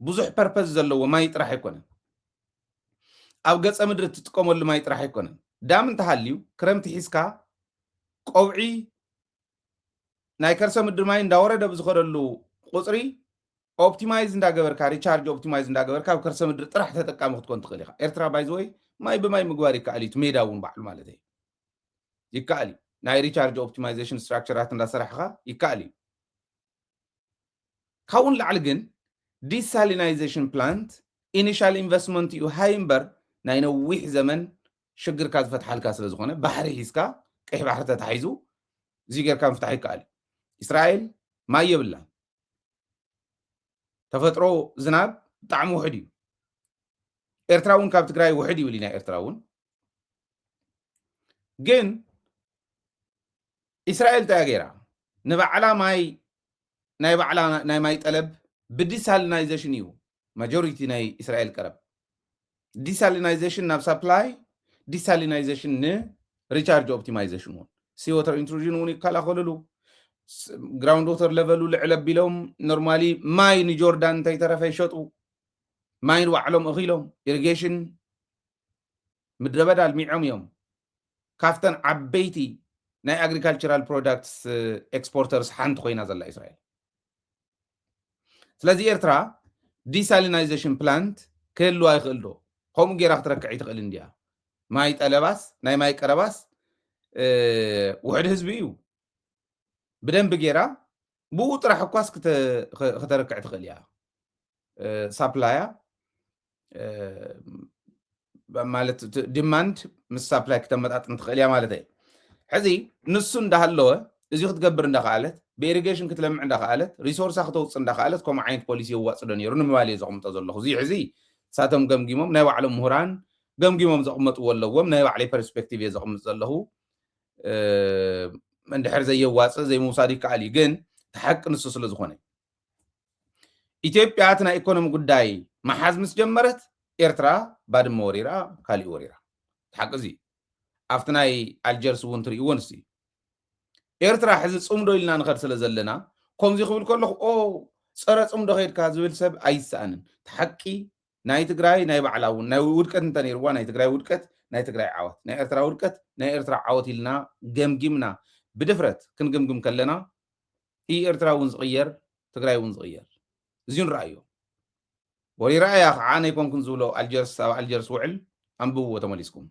ብዙሕ ፐርፐዝ ዘለዎ ማይ ጥራሕ ኣይኮነን ኣብ ገፀ ምድሪ ትጥቀመሉ ማይ ጥራሕ ኣይኮነን ዳም እንተሃልዩ ክረምቲ ሒዝካ ቆውዒ ናይ ከርሰ ምድሪ ማይ እንዳወረደ ብዝኸደሉ ቁፅሪ ኦፕቲማይዝ እንዳገበርካ ሪቻርጅ ኦፕቲማይዝ እንዳገበርካ ኣብ ከርሰ ምድሪ ጥራሕ ተጠቃሚ ክትኮን ትኽእል ኢኻ ኤርትራ ባይዘወይ ማይ ብማይ ምግባር ይከኣል እዩ ሜዳ እውን ባዕሉ ማለት እዩ ይከኣል እዩ ናይ ሪቻርጅ ኦፕቲማይዜሽን ስትራክቸራት እንዳሰራሕኻ ይከኣል እዩ ካብኡን ላዕሊ ግን ዲሳሊናይዜሽን ፕላንት ኢኒሻል ኢንቨስትመንት እዩ ሃይ እምበር ናይ ነዊሕ ዘመን ሽግርካ ዝፈትሓልካ ስለ ዝኾነ ባሕሪ ሒዝካ ቀይሕ ባሕሪ ተታሒዙ እዚ ጌርካ ምፍታሕ ይከኣል እዩ እስራኤል ማይ የብላ ተፈጥሮ ዝናብ ብጣዕሚ ውሕድ እዩ ኤርትራ እውን ካብ ትግራይ ውሕድ ይብል ኢና ኤርትራ እውን ግን እስራኤል እንታይ ገይራ ንባዕላ ናይ ባዕላ ናይ ማይ ጠለብ ብዲሳሊናይዜሽን እዩ ማጆሪቲ ናይ እስራኤል ቀረብ ዲሳሊናይዜሽን ናብ ሳፕላይ ዲሳሊናይዜሽን ንሪቻርጅ ኦፕቲማይዜሽን እውን ሲ ዋተር ኢንትሩዥን እውን ይከላኸልሉ ግራውንድ ዋተር ሌቨሉ ልዕል ኣቢሎም ኖርማሊ ማይ ንጆርዳን እንታይ ተረፈ ይሸጡ ማይ ንባዕሎም እኺሎም ኢሪጌሽን ምድረ በዳ ኣልሚዖም እዮም ካፍተን ዓበይቲ ናይ ኣግሪካልቸራል ፕሮዳክትስ ኤክስፖርተርስ ሓንቲ ኮይና ዘላ እስራኤል ስለዚ ኤርትራ ዲሳሊናይዜሽን ፕላንት ክህልዋ ይኽእል ዶ ከምኡ ጌራ ክትረክዕ ይትኽእል እንድያ ማይ ጠለባስ ናይ ማይ ቀረባስ ውሕድ ህዝቢ እዩ ብደንቢ ጌራ ብኡ ጥራሕ እኳስ ክተረክዕ ትኽእል እያ ሳፕላያ ማለት ዲማንድ ምስ ሳፕላይ ክተመጣጥን ትኽእል እያ ማለት እዩ ሕዚ ንሱ እንዳሃለወ እዚ ክትገብር እንዳኸኣለት ብኢሪጌሽን ክትለምዕ እንዳኸኣለት ሪሶርሳ ክተውፅእ እንዳኸኣለት ከምኡ ዓይነት ፖሊሲ የዋፅዶ ነይሩ ንምባል እየ ዘቕምጦ ዘለኹ እዚ ሕዚ ሳቶም ገምጊሞም ናይ ባዕሎም ምሁራን ገምጊሞም ዘቕመጥዎ ኣለዎም ናይ ባዕለይ ፐርስፔክቲቭ እየ ዘቕምጥ ዘለኹ እንድሕር ዘየዋፅእ ዘይምውሳድ ይከኣል እዩ ግን ተሓቂ ንሱ ስለ ዝኾነ ኢትዮጵያ እቲ ናይ ኢኮኖሚ ጉዳይ መሓዝ ምስ ጀመረት ኤርትራ ባድመ ወሪራ ካሊእ ወሪራ ተሓቂ እዚ ኣብቲ ናይ ኣልጀርስ እውን ትርእይዎ ንስ ኤርትራ ሕዚ ፅምዶ ኢልና ንኸድ ስለ ዘለና ከምዚ ክብል ከለኹ ፀረ ፅምዶ ከይድካ ዝብል ሰብ ኣይሰኣንን ተሓቂ ናይ ትግራይ ናይ ባዕላ እውን ናይ ውድቀት እንተ ነይርዋ ናይ ትግራይ ውድቀት ናይ ትግራይ ዓወት ናይ ኤርትራ ውድቀት ናይ ኤርትራ ዓወት ኢልና ገምጊምና ብድፍረት ክንግምግም ከለና ኢ ኤርትራ እውን ዝቕየር ትግራይ እውን ዝቕየር እዚኡ ንረኣዮ ወሪራእያ ከዓ ነይኮንኩን ዝብሎ ኣልጀርስ ኣብ ኣልጀርስ ውዕል ኣንብብዎ ተመሊስኩም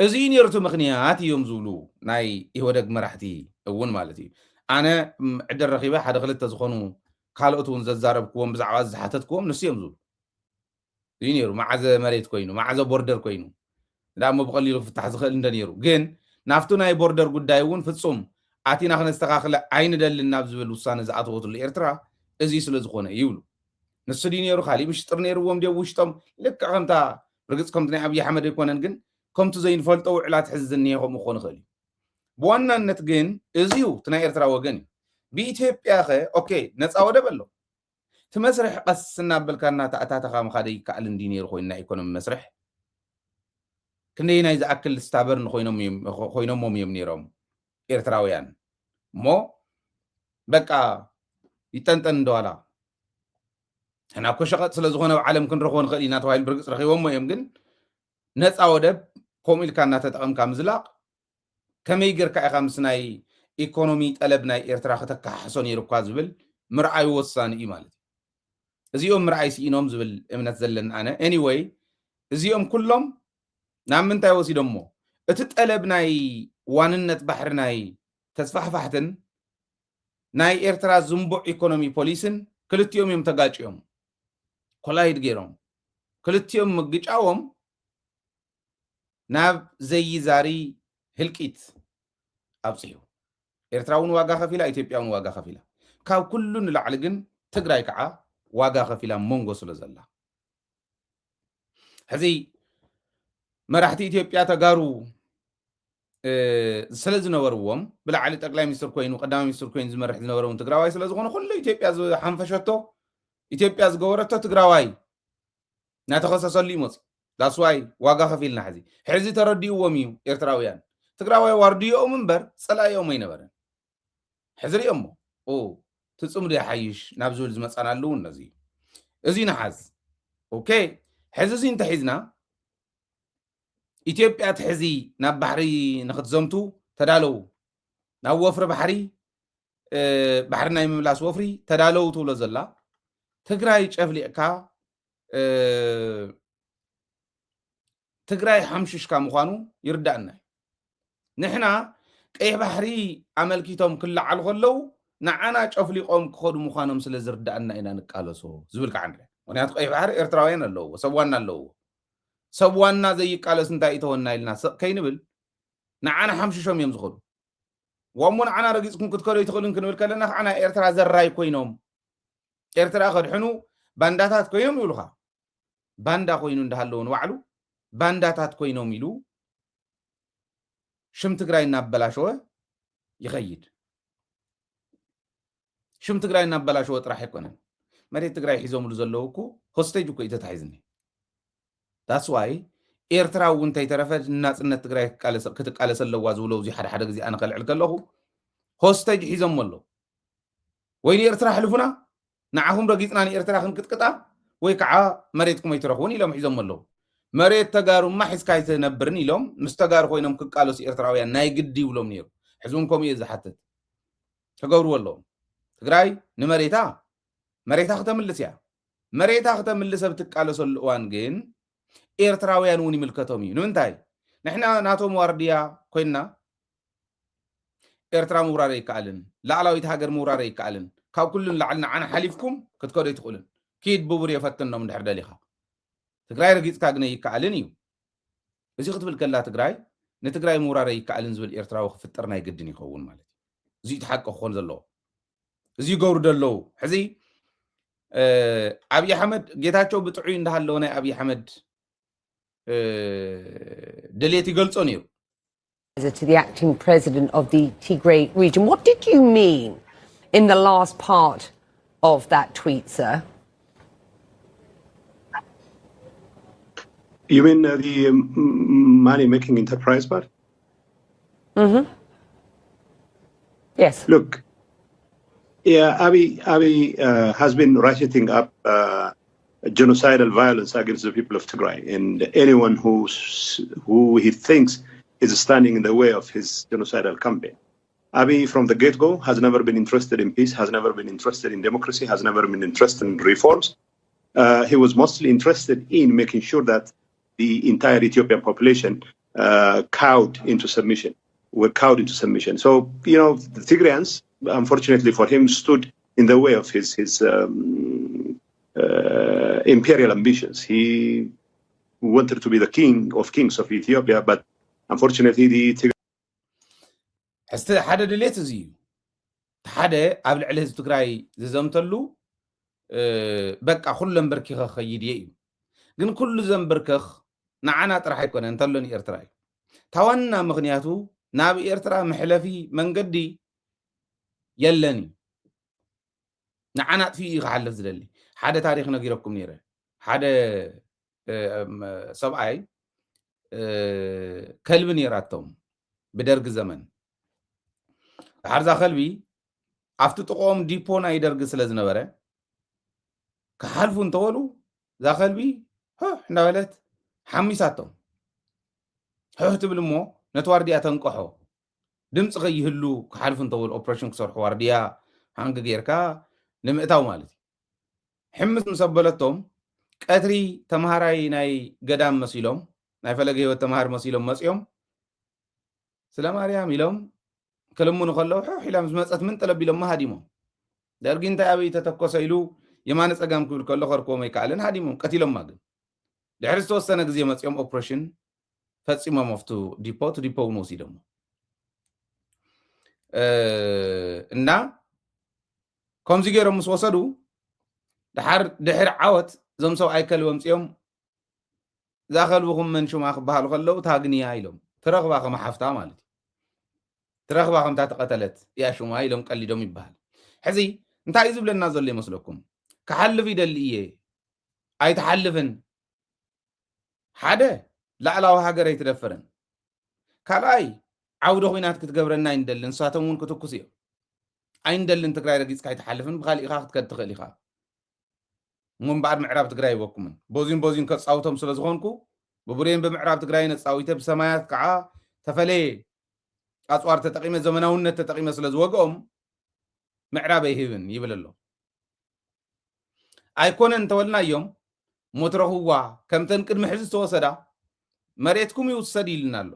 እዚ ነርቱ ምኽንያት እዮም ዝብሉ ናይ ኢህወደግ መራሕቲ እውን ማለት እዩ ኣነ ዕድል ረኺበ ሓደ ክልተ ዝኾኑ ካልኦት እውን ዘዛረብክዎም ብዛዕባ ዝሓተትክዎም ንሱ እዮም ዝብሉ እዚ ነይሩ ማዓዘ መሬት ኮይኑ ማዓዘ ቦርደር ኮይኑ ዳሞ ብቐሊሉ ክፍታሕ ዝኽእል እንደ ነይሩ ግን ናፍቱ ናይ ቦርደር ጉዳይ እውን ፍጹም ኣቲና ክነስተኻኽለ ኣይንደልን ናብ ዝብል ውሳነ ዝኣተወትሉ ኤርትራ እዚ ስለ ዝኾነ ይብሉ ንሱ ዲ ነይሩ ካሊእ ምሽጥር ነይርዎም ድዮ ውሽጦም ልክዕ ከምታ ርግፅ ከምቲ ናይ ኣብዪ ኣሕመድ ኣይኮነን ግን ከምቲ ዘይንፈልጦ ውዕላት ሕዚ ዝኒሄ ከምኡ ክኾን ይኽእል እዩ ብዋናነት ግን እዚዩ እቲ ናይ ኤርትራ ወገን እዩ ብኢትዮጵያ ኸ ኦኬ ነፃ ወደብ ኣሎ እቲ መስርሕ ቀስ እናበልካ እናተኣታተኻ ምኻደ ይከኣል እንዲ ነይሩ ኮይኑ ናይ ኢኮኖሚ መስርሕ ክንደይ ናይ ዝኣክል ስታበርን ኮይኖሞም እዮም ነይሮም ኤርትራውያን እሞ በቃ ይጠንጠን እንደዋላ ናብ ኮሸቐጥ ስለ ዝኾነ ዓለም ክንረኽቦ ንኽእል ኢና ተባሂሉ ብርግፅ ረኺቦሞ እዮም ግን ነፃ ወደብ ከምኡ ኢልካ እናተጠቐምካ ምዝላቕ ከመይ ጌርካ ኢኻ ምስ ናይ ኢኮኖሚ ጠለብ ናይ ኤርትራ ከተካሓሕሶ ነይሩ እኳ ዝብል ምርኣይ ወሳኒ እዩ ማለት እዩ እዚኦም ምርኣይ ስኢኖም ዝብል እምነት ዘለኒ ኣነ ኤኒወይ እዚኦም ኩሎም ናብ ምንታይ ወሲዶሞ እቲ ጠለብ ናይ ዋንነት ባሕሪ ናይ ተስፋሕፋሕትን ናይ ኤርትራ ዝንቡዕ ኢኮኖሚ ፖሊስን ክልቲኦም እዮም ተጋጭዮም ኮላይድ ገይሮም ክልቲኦም ምግጫዎም ናብ ዘይዛሪ ህልቂት ኣብፅሑ ኤርትራ እውን ዋጋ ከፊላ ኢትዮጵያ እውን ዋጋ ከፊላ ካብ ኩሉ ንላዕሊ ግን ትግራይ ከዓ ዋጋ ከፊላ መንጎ ስለ ዘላ ሕዚ መራሕቲ ኢትዮጵያ ተጋሩ ስለ ዝነበርዎም ብላዕሊ ጠቅላይ ሚኒስትር ኮይኑ ቀዳማይ ሚኒስትር ኮይኑ ዝመርሕ ዝነበረውን ትግራዋይ ስለ ዝኾነ ኩሉ ኢትዮጵያ ዝሓንፈሸቶ ኢትዮጵያ ዝገበረቶ ትግራዋይ እናተኸሰሰሉ ይመፅ ዳስዋይ ዋጋ ከፊልና ሕዚ ተረዲእዎም እዩ ኤርትራውያን ትግራዋይ ዋርድዮም እምበር ፀላዮም ኣይነበረን ሕዚ ሪኦሞ ትፅምዶ ይሓይሽ ናብ ዝብል ዝመፃናሉ እውን ነዚ እዚ ንሓዝ ኦኬ ሕዚ እዚ እንተሒዝና ኢትዮጵያ ትሕዚ ናብ ባሕሪ ንክትዘምቱ ተዳለው ናብ ወፍሪ ባሕሪ ናይ ምምላስ ወፍሪ ተዳለው ትብሎ ዘላ ትግራይ ጨፍሊዕካ ትግራይ ሓምሽሽካ ምዃኑ ይርዳእና ንሕና ቀይሕ ባሕሪ ኣመልኪቶም ክለዓሉ ከለው ንዓና ጨፍሊቆም ክኸዱ ምዃኖም ስለ ዝርዳእና ኢና ንቃለሶ ዝብል ከዓ ንሪአ ምክንያቱ ቀይሕ ባሕሪ ኤርትራውያን ኣለዎ ሰብ ዋና ኣለዎ ሰብ ዋና ዘይቃለስ እንታይ ይተወና ኢልና ከይንብል ንዓና ሓምሽሾም እዮም ዝኸዱ ዋሞ ንዓና ረጊፅኩም ክትከዶ ይትኽእሉን ክንብል ከለና ከዓ ናይ ኤርትራ ዘራይ ኮይኖም ኤርትራ ከድሕኑ ባንዳታት ኮይኖም ይብሉኻ ባንዳ ኮይኑ እንዳሃለውን ዋዕሉ ባንዳታት ኮይኖም ኢሉ ሽም ትግራይ እናበላሸወ ይኸይድ ሽም ትግራይ እናበላሸወ ጥራሕ አይኮነን መሬት ትግራይ ሒዞምሉ ዘለዉ እኮ ሆስቴጅ እኮ ይተታሒዝኒ that's why ኤርትራ እውን እንተይተረፈ ናጽነት ትግራይ ክትቃለስ ኣለዋ ዝብለው እዚ ሓደ ግዜ ኣነ ከልዕል ከለኹ ሆስቴጅ ሒዞም ኣሎ ወይ ኤርትራ ሕልፉና ንዓኹም ረጊፅና ኤርትራ ክንቅጥቅጣ ወይ ከዓ መሬትኩም ኣይትረኽቡን ኢሎም ሒዞም ኣለዉ መሬት ተጋሩማ ሒዝካ ኣይትነብርን ኢሎም ምስ ተጋሩ ኮይኖም ክቃለሱ ኤርትራውያን ናይ ግዲ ይብሎም ነይሩ ሕዝቡን ከምኡ እየ ዝሓትት ተገብርዎ ኣለዎም ትግራይ ንመሬታ ክትምልስ እያ መሬታ ክትምልስ ኣብ ትቃለሰሉ እዋን ግን ኤርትራውያን እውን ይምልከቶም እዩ ንምንታይ ንሕና ናቶም ዋርድያ ኮይንና ኤርትራ ምውራር ኣይከኣልን ላዕላዊት ሃገር ምውራር ኣይከኣልን ካብ ኩሉን ላዕልና ዓነ ሓሊፍኩም ክትከዱ ኣይትኽእሉን ኪድ ብቡር የፈትኖም ድሕር ደሊኻ ትግራይ ረጊፅካ ግነ ይከኣልን እዩ እዚ ክትብል ከላ ትግራይ ንትግራይ ምውራር ኣይከኣልን ዝብል ኤርትራዊ ክፍጠር ናይ ግድን ይኸውን ማለት እዩ እዚ ተሓቂ ክኾን ዘለዎ እዚ ይገብሩ ደለው ሕዚ አብይ አሕመድ ጌታቸው ብጥዑይ እንዳሃለው ናይ አብይ አሕመድ ድሌት ይገልጾ ነይሩ to the acting president of the Tigray region. What did you mean in the last part of that tweet, sir? You mean the money-making enterprise part? Mm-hmm. Yes. Look, yeah, Abiy has been ratcheting up genocidal violence against the people of Tigray, and anyone who he thinks is standing in the way of his genocidal campaign. Abiy, from the get-go, has never been interested in peace, has never been interested in democracy, has never been interested in reforms. He was mostly interested in making sure that the entire Ethiopian population cowed into submission. So, you know, the Tigrayans, unfortunately for him, stood in the way of his imperial ambitions. He wanted to be the king of kings of Ethiopia, but unfortunately the حتى حدا دليت زي حدا قبل عليه تግራይ زمتلو بقى كلن بركخ خيد يي ግን كل زنبركخ نعنا طرح يكون انتلون ኤርትራይ ታዋና ምክንያቱ ናብ ኤርትራ መሕለፊ መንገዲ የለኒ نعنا في يحلف ዝደሊ ሓደ ታሪክ ነጊረኩም ነይረ ሓደ ሰብኣይ كلب نيراتهم بدرج زمن حرزا خلبي افتو تقوم ديبونا يدرج سلازنا نبره كحلفون تولو ذا خلبي حنا ولت حميساتهم تبلمو نتوارديا تنقحو دمص غيهلو كحلفون تول اوبريشن كسرح وارديا هانغ غيركا لمئتاو مالتي حمس مسبلتهم قتري تمهاراي ناي قدام مسيلهم ናይ ፈለገ ህይወት ተማሃር መሲሎም መጽዮም ስለ ማርያም ኢሎም ከለሙን ከለው ሒላም ዝመጸት ምን ጠለቢሎም ማሃዲሞ ደርጊ እንታይ አብይ ተተኮሰ ኢሉ የማነ ጸጋም ክብል ከሎ ኸርኮም ይካለን ሃዲሞም ቀቲሎም ማግን ድሕሪ ዝተወሰነ ግዜ መጽዮም ኦፕሬሽን ፈጺሞም ኦፍቱ ዲፖ ነው ሲደሞ እና ከምዚ ገይሮም ምስ ወሰዱ ድሕሪ ዓወት ዞም ሰው ኣይከልዎም ጽዮም ዛኸልብኩም ምን ሹማ ክበሃሉ ከለው ታግኒያ ኢሎም ትረኽባ ከመ ሓፍታ ማለት ትረኽባ ከምታ ተቀተለት ያ ሹማ ኢሎም ቀሊዶም ይበሃል ሕዚ እንታይ ዝብለና ዘሎ ይመስለኩም ክሓልፍ ይደሊ እየ ኣይተሓልፍን ሓደ ላዕላዊ ሃገር ኣይትደፍርን ካልኣይ ዓውደ ኩናት ክትገብረና ኣይንደልን ንሳቶም እውን ክትኩስ እዮም ኣይንደልን ትግራይ ረጊፅካ ኣይተሓልፍን ብካሊእ ኢኻ ክትከድ ትኽእል ኢኻ منبعد معراب تግራይ ይወኩምን ቦዚን ከጻውቶም ስለ ዝኾንኩ በቡሬን በምዕራብ ትግራይ ነጻዊተ በሰማያት ከዓ ተፈለየ አጽዋር ተጠቂመ ዘመናውነት ተጠቂመ ስለ ዝወገኦም ምዕራብ ይህብን ይብለሎ ኣይኮነን ተወልናዮም ሞትረኹዋ ከምተን ቅድሚ ሕዚ ተወሰዳ መሬትኩም ይውሰድ ይልናሎ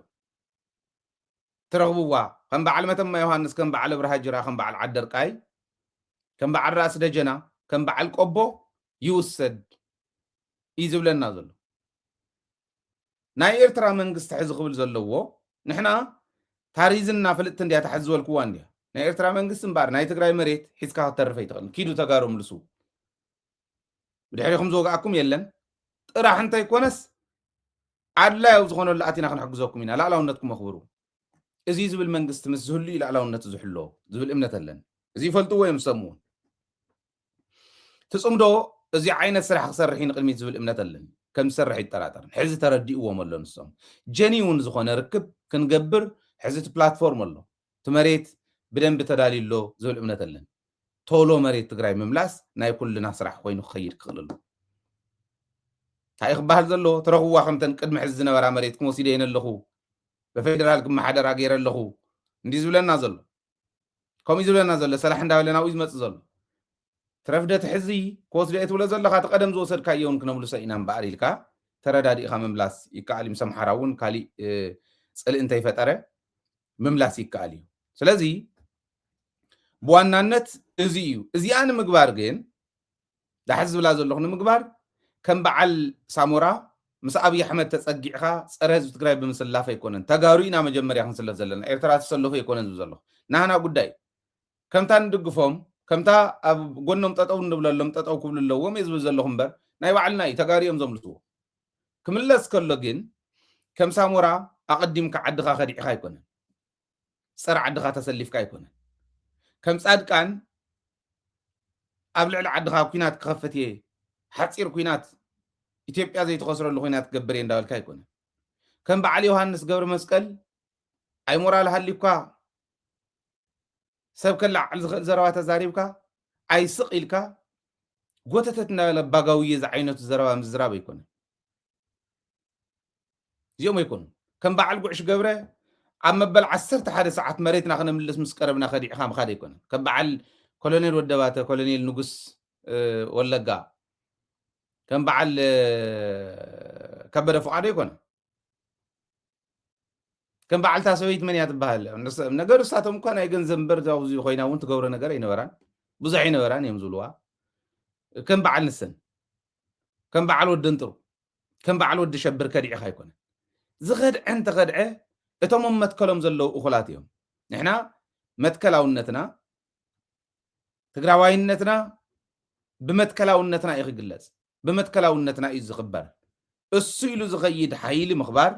ትረኽቡዋ ከም በዓል መተማ ዮሐንስ ከም በዓል ብርሃ ጅራ ከም በዓል ዓደርቃይ ከም በዓል ራስ ደጀና ከም በዓል ቆቦ ይውሰድ ይዝብለና ዘሎ ናይ ኤርትራ መንግስት ሕዚ ክብል ዘለዎ ንሕና ታሪዝና ፍልጥ እንዲያ ተሕዝወልኩዋ እንዲያ ናይ ኤርትራ መንግስት እምባር ናይ ትግራይ መሬት ሒዝካ ተርፈ ይትኽእል ኪዱ ተጋሩ ምልሱ ብድሕሪኹም ዝወግኣኩም የለን ጥራሕ እንታይ ኮነስ ኣድላዩ ዝኾነሉ ኣቲና ክንሕግዘኩም ኢና ላዕላውነትኩም ኣኽብሩ እዚ ዝብል መንግስቲ ምስ ዝህሉ ላዕላውነት ዝሕሎ ዝብል እምነት ኣለን እዚ ይፈልጥዎ እዮም ዝሰምውን ትፅምዶ እዚ ዓይነት ስራሕ ክሰርሕ ንቅድሚት ዝብል እምነት ኣለን ከም ዝሰርሕ ይጠራጠርን ሕዚ ተረዲእዎም ኣሎ ንሶም ጀኒውን ዝኾነ ርክብ ክንገብር ሕዚ እቲ ፕላትፎርም ኣሎ እቲ መሬት ብደንቢ ተዳልዩሎ ዝብል እምነት ኣለን ቶሎ መሬት ትግራይ ምምላስ ናይ ኩልና ስራሕ ኮይኑ ክኸይድ ክኽእል ኣሎ እንታይ ክበሃል ዘሎ ተረኽብዋ ከምተን ቅድሚ ሕዚ ዝነበራ መሬት ክመሲደ የን ኣለኹ ብፌደራል ክመሓደራ ገይረ ኣለኹ እንዲህ ዝብለና ዘሎ ከምኡ ዝብለና ዘሎ ሰላሕ እንዳበለና ኡ ዝመፅእ ዘሎ ትረፍደት ሕዚ ክወስዶ እየ ትብሎ ዘለካ እቲ ቀደም ዝወሰድካዮ እውን ክነምልሶ ኢና እምበኣር ኢልካ ተረዳዲእካ ምምላስ ይከኣል እዩ ምስ ኣምሓራ እውን ካሊእ ፅልእ እንተይፈጠረ ምምላስ ይከኣል እዩ ስለዚ ብዋናነት እዚ እዩ እዚኣ ንምግባር ግን ዳሕዚ ዝብላ ዘለኹ ንምግባር ከም በዓል ሳሞራ ምስ ኣብይ ኣሕመድ ተፀጊዕካ ፀረ ህዝቢ ትግራይ ብምስላፍ ኣይኮነን ተጋሩ ኢና መጀመርያ ክንስለፍ ዘለና ኤርትራ ተሰለፉ ኣይኮነን ዝብል ዘለኹ ናህና ጉዳይ ከምታ ንድግፎም ከምታ ኣብ ጎኖም ጠጠው እንብለሎም ጠጠው ክብሉ ኣለዎም እየ ዝብል ዘለኹ እምበር ናይ ባዕልና እዩ ተጋሩ እዮም ዘምልትዎ ክምለስ ከሎ ግን ከም ሳሞራ ኣቐዲምካ ዓድኻ ከዲዕኻ ኣይኮነን ፀረ ዓድኻ ተሰሊፍካ ኣይኮነን ከም ጻድቃን ኣብ ልዕሊ ዓድኻ ኩናት ክኸፍት እየ ሓፂር ኩናት ኢትዮጵያ ዘይተኸስረሉ ኩናት ክገብር እየ እንዳበልካ ኣይኮነን ከም በዓል ዮሃንስ ገብረ መስቀል ኣይ ሞራል ሃሊብካ ሰብ ከላዓል ዝኽእል ዘረባ ተዛሪብካ ኣይስቕ ኢልካ ጎተተት እናበለ ባጋውየ ዝዓይነቱ ዘረባ ምዝራብ ኣይኮነን እዚኦም ኣይኮኑ ከም በዓል ጉዕሽ ገብረ ኣብ መበል 11 ሰዓት መሬትና ክነምልስ ምስ ቀረብና ከዲዕካ ምኻድ ኣይኮነን ከም በዓል ኮሎኔል ወደባተ ኮሎኔል ንጉስ ወለጋ ከም በዓል ከበደ ፍቃዶ ኣይኮነን ከም በዓልታ ሰበይት መን እያ ትበሃል ነገሩ እሳቶም እኳ ናይ ገንዘብ እምበር ዛውዚ ኮይና እውን ትገብሮ ነገር ኣይነበራን ብዙሕ ኣይነበራን እዮም ዝብልዋ ከም በዓል ንሰን ከም በዓል ወዲ እንጥሩ ከም በዓል ወዲ ሸብር ከዲዕካ ኣይኮነን ዝኸድዐን ተኸድዐ እቶም መትከሎም ዘለው እኹላት እዮም ንሕና መትከላውነትና ትግራዋይነትና ብመትከላውነትና እዩ ክግለጽ ብመትከላውነትና እዩ ዝኽበር እሱ ኢሉ ዝኸይድ ሓይሊ ምኽባር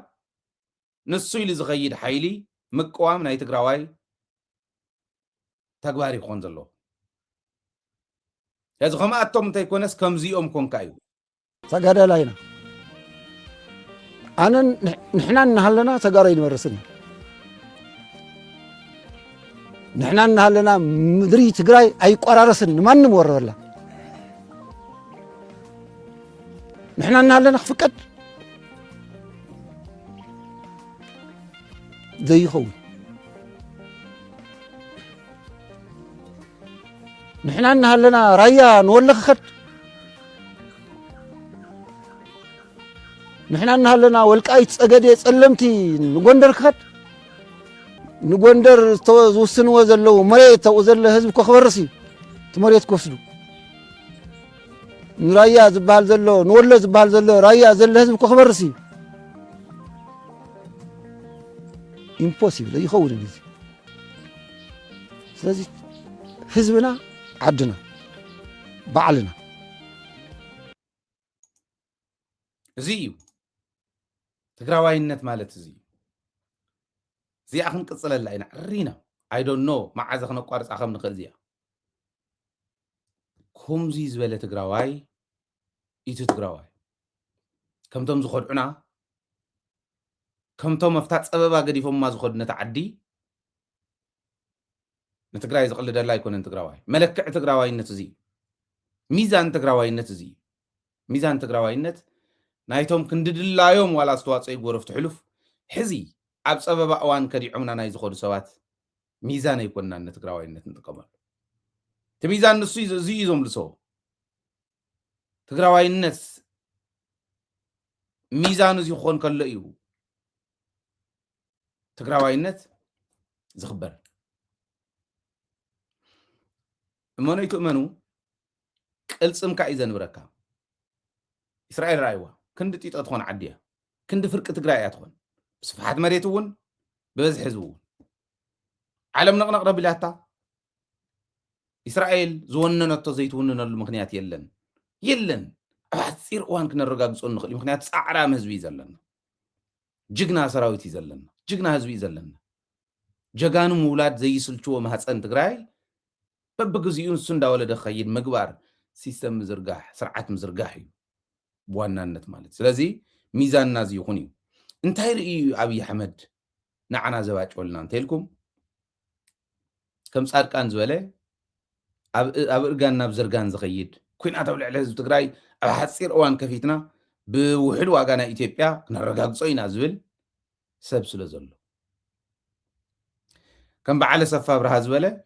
ንሱ ኢሉ ዝኸይድ ሓይሊ ምቅዋም ናይ ትግራዋይ ተግባር ይኾን ዘለዎ ሕዚ ከምኣቶም እንተይኮነስ ከምዚኦም ኮንካ እዩ ተጋዳላይና ኣነ ንሕና እናሃለና ተጋሩ ይንበርስን ንሕና እናሃለና ምድሪ ትግራይ ኣይቆራረስን ንማንም ወረበላ ንሕና እናሃለና ክፍቀድ ዘይኸውን ንሕና እናሃለና ራያ ንወሎ ክኸድ ንሕና እናሃለና ወልቃይት ፀገዴ ፀለምቲ ንጎንደር ክኸድ ንጎንደር ዝውስንዎ ዘለው መሬት ተብኡ ዘሎ ህዝቢ እኮ ክበርስ እዩ እቲ መሬት ክወስዱ ንራያ ዝበሃል ዘሎ ንወሎ ዝበሃል ዘሎ ራያ ዘሎ ህዝቢ እኮ ክበርስ እዩ ኢምፖሲብል ኣይኸውን እዚ ስለዚ ህዝብና ዓድና ባዕልና እዚ እዩ ትግራዋይነት ማለት እዚ እዚኣ ክንቅፅለላ ኢና ዕሪና ኣይ ዶንት ኖ መዓዘ ክነቋርፃ ከም ንኽእል እዚኣ ከምዚ ዝበለ ትግራዋይ ኢቱ ትግራዋይ ከምቶም ዝኸድዑና ከምቶም መፍታ ፀበባ ገዲፎምማ ዝኸዱ ነቲ ዓዲ ንትግራይ ዝቕልደላ ኣይኮነን ትግራዋይ መለክዕ ትግራዋይነት እዚ ሚዛን ትግራዋይነት እዚ ሚዛን ትግራዋይነት ናይቶም ክንድድላዮም ዋላ ዝተዋፀዩ ጎረፍቲ ሕሉፍ ሕዚ ኣብ ፀበባ እዋን ከዲዖምና ናይ ዝኸዱ ሰባት ሚዛን ኣይኮንናን ንትግራዋይነት ንጥቀመሉ እቲ ሚዛን ንሱ እዚ እዩ ዘምልሶ ትግራዋይነት ሚዛኑ እዚ ክኾን ከሎ እዩ ትግራዋይነት ዝኽበር እመኑ ይትእመኑ ቅልፅምካ እዩ ዘንብረካ እስራኤል ራእይዋ ክንዲ ጢጦ ትኾን ዓዲ እያ ክንዲ ፍርቂ ትግራይ እያ ትኾን ብስፍሓት መሬት እውን ብበዝሒ ህዝቢ እውን ዓለም ነቕነቕ ደቢላታ እስራኤል ዝወነነቶ ዘይትውንነሉ ምክንያት የለን أحسير وان كنا رجاجسون نخلي مخنيات سعرا مهزبي زلنا جقنا سراويتي زلنا جقنا هزبي زلنا جقانو مولاد زي سلشوا مهاتسان تقراي ببقزيون سندا ولا دخيل مقبار سيستم مزرقاح سرعات مزرقاحي بوانا النت مالت سلازي ميزان نازي يخوني انتهي رئي أبي حمد نعنا زواج ولنا انتهلكم كم صار كان زوله أبرقان نبزرقان زخيد كوين أتولي على حزب تقراي أحسير أوان كفيتنا بوحد واقانا إثيوبيا كنا رقاق صوينا زول سبس لزلو كم بعلى سفاب رها زوله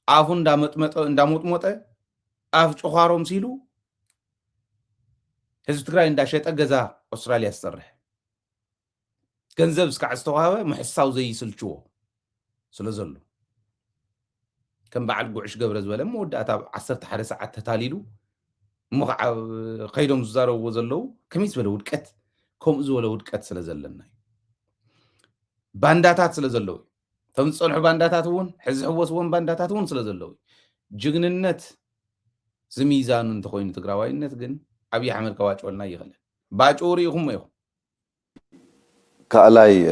عافون داموت موت عاف شخارهم سيلو حزب تقراي انداشيت أجزا أستراليا السرح كنزب سكع استوهاوه محساو زي سلشوه سلزلو كم بعد قعش قبر زوله مودة أتاب عصرت حارس ساعات تتاليلو مقع قيدهم زارو وزلو كميس ولا ودكت كم زولا ودكت سلزلنا بانداتات سلزلو فمتصلح بانداتات وون حز حوس وون بانداتات وون سلزلو جغننت زميزان انت خوين تقراواينت جن أبي حمل كواج ولنا يغلى باجوري هم يخو كألاي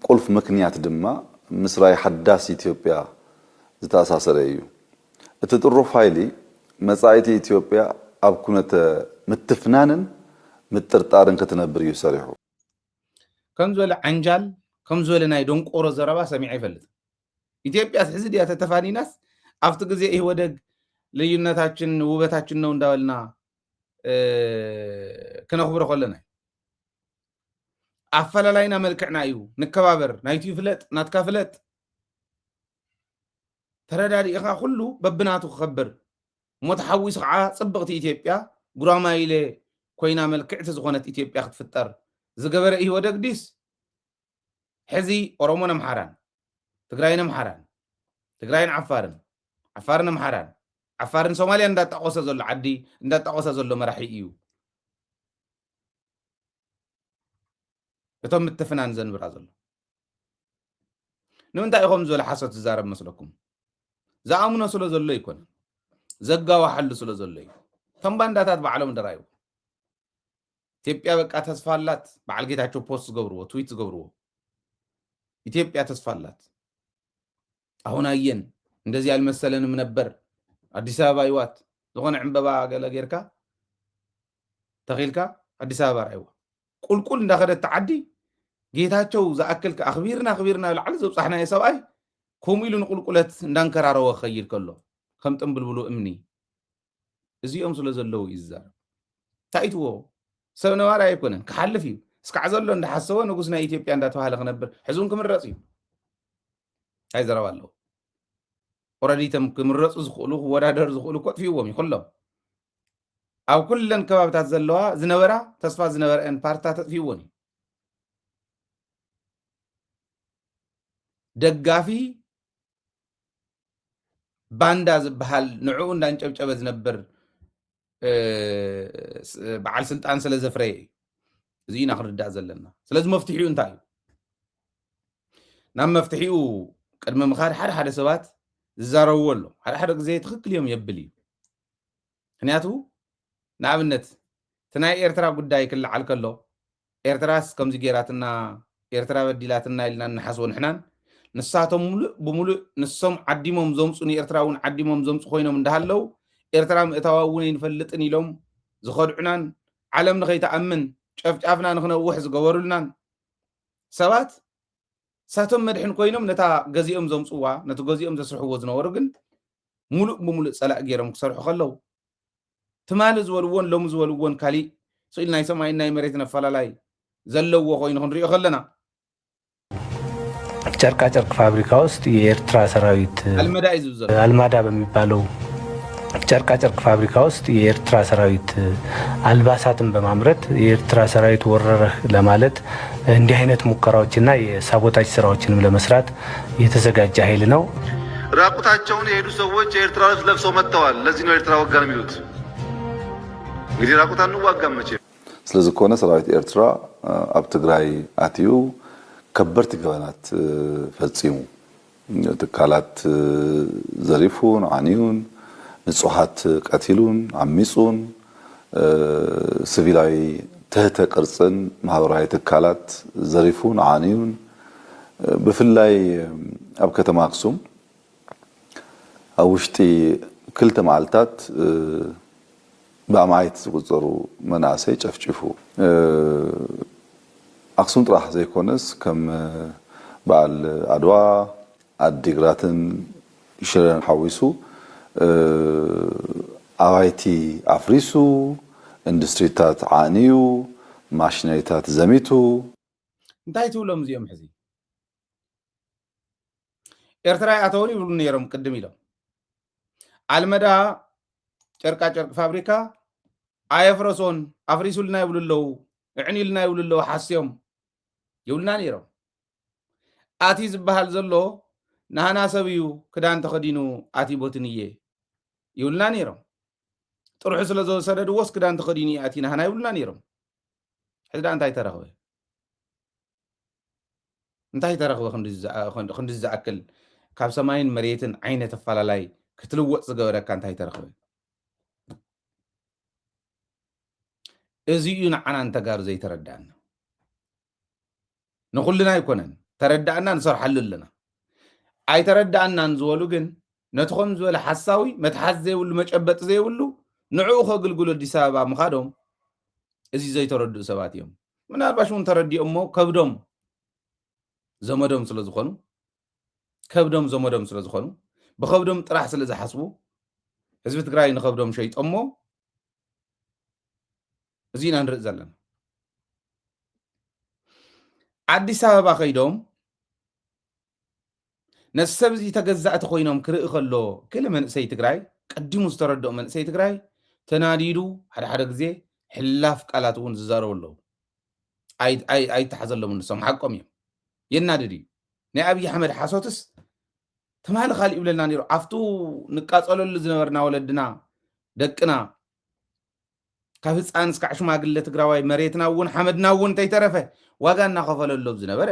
قلف مكنيات دما مصراي حداس إثيوبيا زتاساسر ايو اتطرف هايلي مصايتي إثيوبيا أبكونة متفنانن مترطارن كتنبر يسارحو كم زول عنجال كم زول ناي دونك اورو زربا سميع يفلت ኢትዮጵያ ህዝብ ያተተፋኒ ናስ አፍት ጊዜ ይሄ ወደግ ለዩነታችን ውበታችን ነው እንዳወልና ከነخبر ኮለና አፈላላይና መልክዕና እዩ ንከባበር ናይቲ ፍለጥ ናትካ ፍለጥ ተረዳዲ ኢኻ ሁሉ በብናቱ ክኸብር ሞተሐዊስ ከዓ ጽብቕቲ ኢትዮጵያ ጉራማይለ ኮይና መልክዕቲ ዝኾነት ኢትዮጵያ ክትፍጠር ዝገበረ እዩ ወደግ ዲስ ሕዚ ኦሮሞን አምሓራን ትግራይን አምሓራን ትግራይን ዓፋርን አምሓራን ዓፋርን ሶማልያ እንዳጣቆሰ ዘሎ ዓዲ እንዳጣቆሰ ዘሎ መራሒ እዩ እቶም ምትፍናን ዘንብራ ዘሎ ንምንታይ ኢኹም ዝበለ ሓሶት ዝዛረብ መስለኩም ዝኣምኖ ስለ ዘሎ ይኮነ ዘጋዋሓሉ ስለ ዘሎ እዩ ከም ባንዳታት ባዕሎም ደራዩ ኢትዮጵያ በቃ ተስፋ አላት በዓል ጌታቸው ፖስት ዝገብርዎ ትዊት ዝገብርዎ ኢትዮጵያ ተስፋ አላት አሁን አየን እንደዚህ ያልመሰለንም ነበር አዲስ አበባ ይዋት ዝኾነ ዕንበባ ገለ ጌርካ ተኺልካ አዲስ አበባ ራይዋ ቁልቁል እንዳኸደት ተዓዲ ጌታቸው ዝኣክል አኽቢርና ልዓል ዘብፃሕና የሰብኣይ ከምኡ ኢሉ ንቁልቁለት እንዳንከራረወ ኸይድ ከሎ ከም ጥንብልብሉ እምኒ እዚኦም ስለ ዘለው ይዛረብ ታይትዎ ሰብ ነባር ኣይኮነን ክሓልፍ እዩ እስካዕ ዘሎ እንዳሓሰቦ ንጉስ ናይ ኢትዮጵያ እንዳተባሃለ ክነብር ሕዙን ክምረፅ እዩ ኣይዘረባ ኣለዎ ኦረዲተም ክምረፁ ዝኽእሉ ክወዳደር ዝኽእሉ ኮጥፊዎም እዩ ኩሎም ኣብ ኩለን ከባብታት ዘለዋ ዝነበራ ተስፋ ዝነበረአን ፓርቲታት ተጥፊዎን እዩ ደጋፊ ባንዳ ዝበሃል ንዕኡ እንዳንጨብጨበ ዝነብር በዓል ስልጣን ስለ ዘፍረየ እዩ እዚ ኢና ክንርዳእ ዘለና ስለዚ መፍትሒኡ እንታይ እዩ ናብ መፍትሒኡ ቅድሚ ምኻድ ሓደ ሰባት ዝዛረብዎ ኣሎ ሓደ ግዜ ትክክል እዮም የብል እዩ ምክንያቱ ንኣብነት እቲ ናይ ኤርትራ ጉዳይ ክልዓል ከሎ ኤርትራስ ከምዚ ጌራትና ኤርትራ በዲላትና ኢልና ንሓስቦ ንሕናን ንሳቶም ብሙሉእ ንሶም ዓዲሞም ዘምፁ ንኤርትራ እውን ዓዲሞም ዘምፁ ኮይኖም እንዳሃለው ኤርትራ ምእታዋ እውን ይንፈልጥን ኢሎም ዝኸድዑናን ዓለም ንኸይተኣምን ጨፍጫፍና ንኽነውሕ ዝገበሩልናን ሰባት ሳቶም መድሕን ኮይኖም ነታ ገዚኦም ዘምፅዋ ነቲ ገዚኦም ዘስርሕዎ ዝነበሩ ግን ሙሉእ ብሙሉእ ፀላእ ገይሮም ክሰርሑ ከለው ትማሊ ዝበልዎን ሎሚ ዝበልዎን ካሊእ ስኢል ናይ ሰማይን ናይ መሬትን ኣፈላላይ ዘለዎ ኮይኑ ክንሪኦ ከለና ጨርቃ ጨርቅ ፋብሪካ ውስጥ የኤርትራ ሰራዊት አልማዳ በሚባለው ጨርቃ ጨርቅ ፋብሪካ ውስጥ የኤርትራ ሰራዊት አልባሳትን በማምረት የኤርትራ ሰራዊት ወረረህ ለማለት እንዲህ አይነት ሙከራዎችና የሳቦታጅ ስራዎችንም ለመስራት የተዘጋጀ ኃይል ነው። ራቁታቸውን የሄዱ ሰዎች የኤርትራ ልብስ ለብሰው መጥተዋል። ለዚህ ነው ኤርትራ ወጋን የሚሉት። እንግዲህ ራቁታን እንዋጋም መቼ። ስለዚህ ከሆነ ሰራዊት ኤርትራ ኣብ ትግራይ ኣትዩ ከበርቲ ገበናት ፈጺሙ ትካላት ዘሪፉን ዓንዩን ንጹሃት ቀቲሉን ዓሚጹን ሲቪላዊ ትህተ ቅርጽን ማህበራዊ ትካላት ዘሪፉን ዓንዩን ብፍላይ ኣብ ከተማ ኣክሱም ኣብ ውሽጢ ክልተ መዓልታት ብኣማይት ዝቁፀሩ መናእሰይ ጨፍጭፉ ኣክሱም ጥራሕ ዘይኮነስ ከም በዓል ኣድዋ ዓዲግራትን ሽረን ሓዊሱ ኣባይቲ ኣፍሪሱ ኢንዱስትሪታት ዓንዩ ማሽነሪታት ዘሚቱ እንታይ ትብሎም እዚኦም ሕዚ ኤርትራ ኣተውን ይብሉ ነይሮም ቅድም ኢሎም ኣልመዳ ጨርቃ ጨርቅ ፋብሪካ ኣየፍረሶን ኣፍሪሱልና ይብሉ ኣለዉ እዕኒልና ይብሉ ኣለዉ ሓስዮም ይብሉና ነይሮም ኣቲ ዝበሃል ዘሎ ናህና ሰብ እዩ ክዳን ተኸዲኑ ኣቲ ቦትንየ ይብሉና ነይሮም ጥርሑ ስለ ዝወሰደ ድዎስ ክዳን ተኸዲኑ ኣቲ ናህና ይብሉና ነይሮም ሕዚ እንታይ ተረኽበ እንታይ ተረኽበ ክንዲ ዝኣክል ካብ ሰማይን መሬትን ዓይነት ኣፈላላይ ክትልወጥ ዝገበረካ እንታይ ተረኽበ እዚኡ ንዓና እንተጋሩ ዘይተረዳእና ንኩልና ኣይኮነን ተረዳእና ንሰርሓሉ ኣለና ኣይተረዳእናን ዝበሉ ግን ነቲ ከም ዝበለ ሓሳዊ መትሓዝ ዘይብሉ መጨበጢ ዘይብሉ ንዕኡ ከግልግሉ ኣዲስ ኣበባ ምኻዶም እዚ ዘይተረድኡ ሰባት እዮም ምናልባሽ እውን ተረዲኦም ሞ ከብዶም ዘመዶም ስለ ዝኾኑ ብከብዶም ጥራሕ ስለ ዝሓስቡ ህዝቢ ትግራይ ንከብዶም ሸይጦም ሞ እዚ ኢና ንርኢ ዘለና ኣዲስ ኣበባ ከይዶም ነቲ ሰብ እዚ ተገዛእቲ ኮይኖም ክርኢ ከሎ ክለ መንእሰይ ትግራይ ቀዲሙ ዝተረድኦ መንእሰይ ትግራይ ተናዲዱ ሓደ ግዜ ሕላፍ ቃላት እውን ዝዛረቡ ኣለዉ ኣይተሓዘሎም ንሶም ሓቆም እዮም የናድድ እዩ ናይ ኣብዪ ኣሕመድ ሓሶትስ ተማሃሊ ካሊእ ይብለና ነይሩ ኣፍቱ ንቃፀለሉ ዝነበርና ወለድና ደቅና ካብ ህፃን እስካዕ ሽማግለ ትግራዋይ መሬትና እውን ሓመድና እውን እንተይተረፈ ዋጋ እናኸፈለሎ ዝነበረ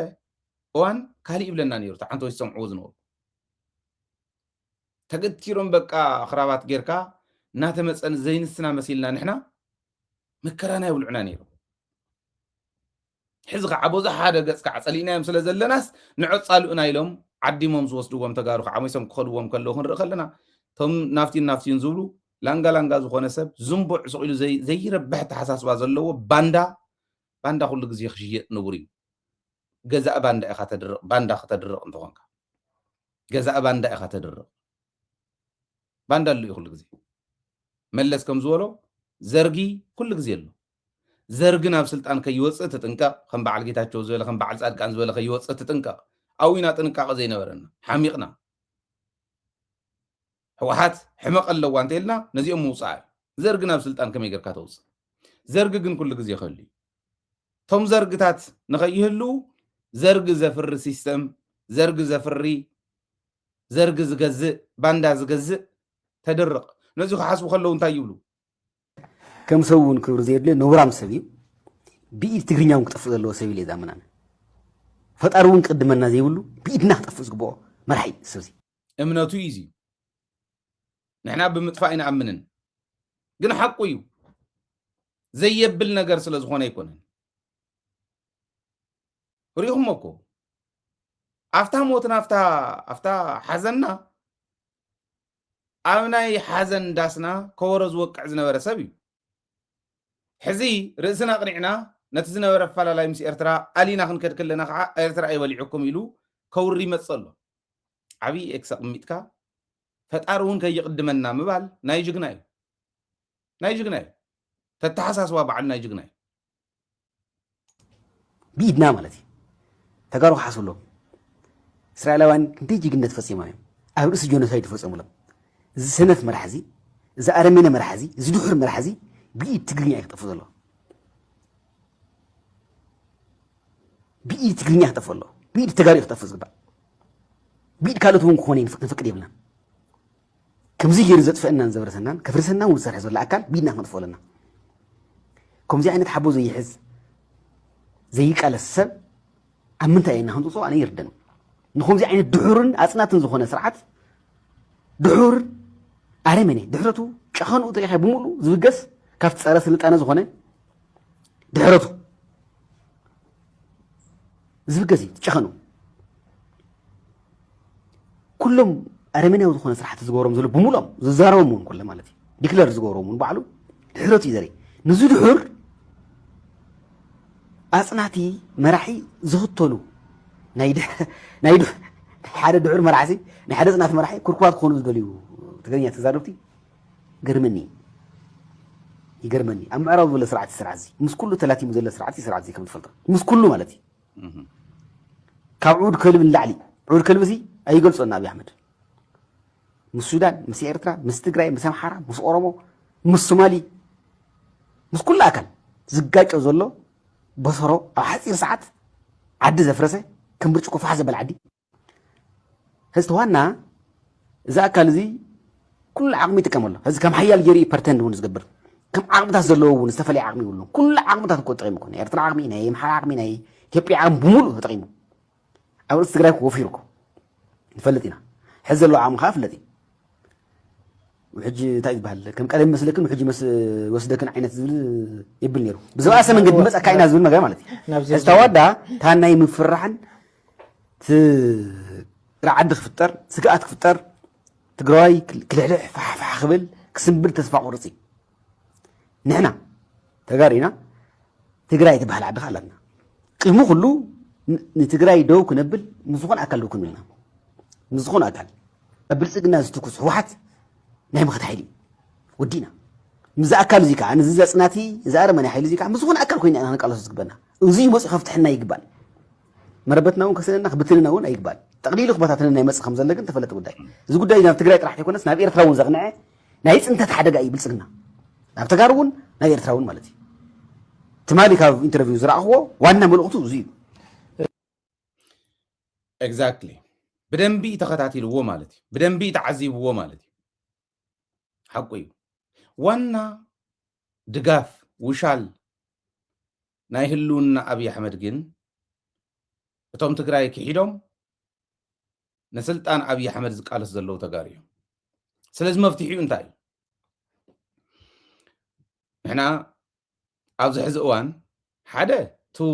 እዋን ካሊእ ይብለና ነይሩ ተሓንቶ ይሰምዕዎ ዝነበሩ ተገቲሮም በቃ ክራባት ጌርካ እናተመፀን ዘይንስና መሲልና ንሕና መከራና ይብልዑና ነይሩ ሕዚ ከዓ በዛ ሓደ ገፅ ከዓ ፀሊእናዮም ስለ ዘለናስ ንዕፃልኡና ኢሎም ዓዲሞም ዝወስድዎም ተጋሩ ከዓ ሞይሶም ክኸድዎም ከለዉ ክንርኢ ከለና ቶም ናፍቲን ዝብሉ ላንጋ ዝኾነ ሰብ ዝንቡዕ ስቂሉ ዘይረብሕ ተሓሳስባ ዘለዎ ባንዳ ኩሉ ግዜ ክሽየጥ ንቡር እዩ ገዛእ ባንዳ ኢኻ ተድርቕ ባንዳ ከተድርቕ እንትኾንካ ገዛእ ባንዳ ኢኻ ተድርቕ ባንዳ ኣሎ እዩ ኩሉ ግዜ መለስ ከም ዝበሎ ዘርጊ ኩሉ ግዜ ኣሎ ዘርጊ ናብ ስልጣን ከይወፅእ ትጥንቀቕ ከም በዓል ጌታቸው ዝበለ ከም በዓል ፃድቃን ዝበለ ከይወፅእ ትጥንቀቕ ኣዊና ጥንቃቐ ዘይነበረና ሓሚቕና ህወሓት ሕመቕ ኣለዋ እንተኢልና ነዚኦም ምውፃእ እዩ ዘርጊ ናብ ስልጣን ከመይ ጌርካ ተውፅእ ዘርጊ ግን ኩሉ ግዜ ይኸሉ እዩ ቶም ዘርግታት ንኸይህሉ ዘርጊ ዘፍሪ ሲስተም ዘርጊ ዘፍሪ ዘርጊ ዝገዝእ ባንዳ ዝገዝእ ተድርቕ ነዚ ክሓስቡ ከለዉ እንታይ ይብሉ ከም ሰብ እውን ክብሪ ዘየድልዮ ንቡራም ሰብ እዩ ብኢድ ትግርኛ እውን ክጠፍእ ዘለዎ ሰብ ኢለ ዛምናነ ፈጣሪ እውን ቅድመና ዘይብሉ ብኢድና ክጠፍእ ዝግብኦ መራሒ ሰብ እዚ እምነቱ እዩ እዚ ንሕና ብምጥፋእ ይንኣምንን ግን ሓቁ እዩ ዘየብል ነገር ስለ ዝኾነ ኣይኮነን ሪኢኹም እኮ ኣፍታ ሞትና ኣፍታ ሓዘንና ኣብ ናይ ሓዘን ዳስና ከወሮ ዝወቅዕ ዝነበረ ሰብ እዩ ሕዚ ርእስና ቅኒዕና ነቲ ዝነበረ ኣፈላላይ ምስ ኤርትራ ኣሊና ክንከድ ከለና ከዓ ኤርትራ ኣይበሊዑኩም ኢሉ ከውሪ ይመፅእ ኣሎ ዓብዪ ኤክስ ኣቕሚጥካ ፈጣሪ እውን ከይቕድመና ምባል ናይ ጅግና እዩ ተተሓሳስባ በዓል ናይ ጅግና እዩ ብኢድና ማለት እዩ ተጋሩ ክሓስብሎም እስራኤላውያን ክንደይ ጅግነት ፈፂሞም እዮም ኣብ ርእሲ ጆኖሳይድ ፈፀሙሎም እዚ ሰነፍ መራሕዚ እዚ ኣረመነ መራሕዚ እዚ ድሑር መራሕዚ ብኢድ ትግርኛ ይክጠፍ ዘሎ ብኢድ ትግርኛ ይክጠፍ ኣሎ ብኢድ ተጋሩ ይክጠፍ ዝግባእ ብኢድ ካልኦት እውን ክኾነ ንፈቅድ የብልና ከምዚ ገይሩ ዘጥፍአናን ዘብረሰናን ከፍርሰና እውን ዝሰርሐ ዘሎ ኣካል ብኢድና ክንጥፎ ኣለና ከምዚ ዓይነት ሓቦ ዘይሕዝ ዘይቃለስ ሰብ ኣብ ምንታይ ኢና ክንጥፆ ኣነ ይርደን ንከምዚ ዓይነት ድሑርን ኣፅናትን ዝኾነ ስርዓት ድሑር ኣረመኔ ድሕረቱ ጨኸንኡ ተሪኻ ብምሉእ ዝብገስ كافت صار سلطانه زخونه دحرته زبقزي تشخنوا كلهم أرمينيا وزخونه سرحت زغورم زلو بمولم ززارمون كله مالتي ديكلر زغورمون بعلو دحرته يزري نزو دحر أصنعتي مراحي زهطلو نايد حدا دعور مرعسي نحدا صنعت مراحي كركوات خونو زدليو تغنيا تزاربتي قرمني يقرمني أم أعرض ولا سرعة السرعزي مش كله 30 مزلة سرعتي كم تفلتر مش كله مالتي كعود كلب اللعلي عود كلب زي أي قلت صنع أبي أحمد مش السودان مش إيرترا مش تجري مش أمحارة مش أورمو مش صومالي مش كله أكل زجاج أزله بصره أو حسير ساعات عد زفرسه كم برشكو فحزة بالعدي هستوانا إذا أكل زي كل عقمي تكمله هذا كم حيال جري برتند ونس قبر كم عقم تهزلوا ونستفلي عقمي ولا كل عقم تهكون تقيمكم إيرترا عقمي ناي محل عقمي ناي كيبي عقم بمول تقيمه أو استقراك وفيركم نفلتنا حزلوا عقم خاف الذي وحجي تايد بهال كم قال مسلكن وحجي مس وسدكن عينت زبل يبل نيرو بزوا اسمن قد مص كاينا زبل مغا مالتي استودا تاناي مفرحن ت رعد خفتر سقات خفتر تقراي كلعلع فح خبل كسنبل تسفع قرصي نحنا تقارينا تقراي تبهل عبد خلنا قيمو كله نتقراي دو كنبل مزخون اكل لكم لنا مزخون اكل ابلصقنا زتكس واحد ناي مخت حيلي ودينا مزا اكل زيكا انا زي صناتي زار من حيلي زيكا مزخون اكل كوين انا قالص زغبنا زي مص خفتحنا يقبل مربتنا وكسلنا خبتلنا ون ايقبال تقليل خباتنا ناي مص خمزه لكن تفلت غداي زي غداي ناب تግራይ ጥራሕ ይኮነስ ናብ ኤርትራ ውን ዘግንዐ ናይ ጽንተት ሓደጋ እዩ ብልጽግና ናብ ተጋሩ ውን ናይ ኤርትራ ውን ማለት እዩ ትማሊ ካብ ኢንተርቪው ዝረኣኽዎ ዋና መልእኽቱ እዚ እዩ ኤግዛክትሊ ብደንቢ ተኸታቲልዎ ማለት እዩ ብደንቢ ተዓዚብዎ ማለት እዩ حقو وانا دقاف وشال نايهلون أبي أحمد جن بتوم تقرأي كحيدهم نسلت أنا أبي أحمد زكال الزلو تقاريهم سلز مفتيحي انتاي هنا عاوز حزقوان حدا تو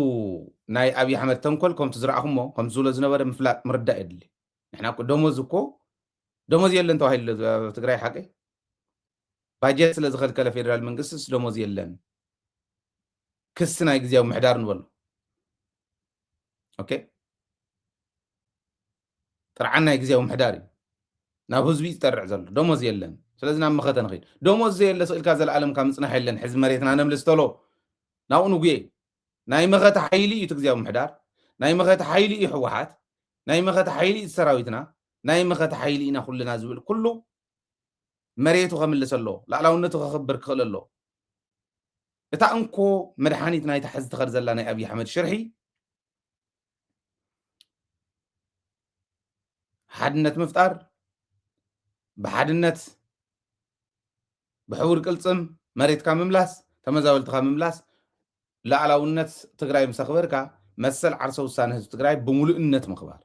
ناي أبي أحمد تنكل كم تزرعهم كم زول زنبر مفلات مرد إدلي هنا دوموزكو دوموز يلن تو هاي تقرأي حقي باجت سلازخ الكلا فيدرال منقصص دموز يلن كسنا يجزيو محدار نولو اوكي طرعنا يجزيو محداري ناب حزبي يترع زل دموز يلن سلازنا مخته نخيل دموز زي اللي سئل كاز العالم كان مصنح يلن حزب مريتنا نملستلو ناو نوغي ناي مخته حيلي يتجزيو محدار ناي مخته حيلي يحوحات ناي مخته حيلي سراويتنا ناي مخته حيلي نا كلنا زبل كله مريتو خملس الله لا لونته خبر كل الله اتا انكو مدحانيت ناي تحز تخرز لنا ابي احمد شرحي حدنت مفتار بحدنت بحور قلصم مريت كا مملاس تمزاولت كا مملاس لا لونت تግራይ مسخبركا مسل عرسو وسان حزب تግራይ بملؤنت مخبار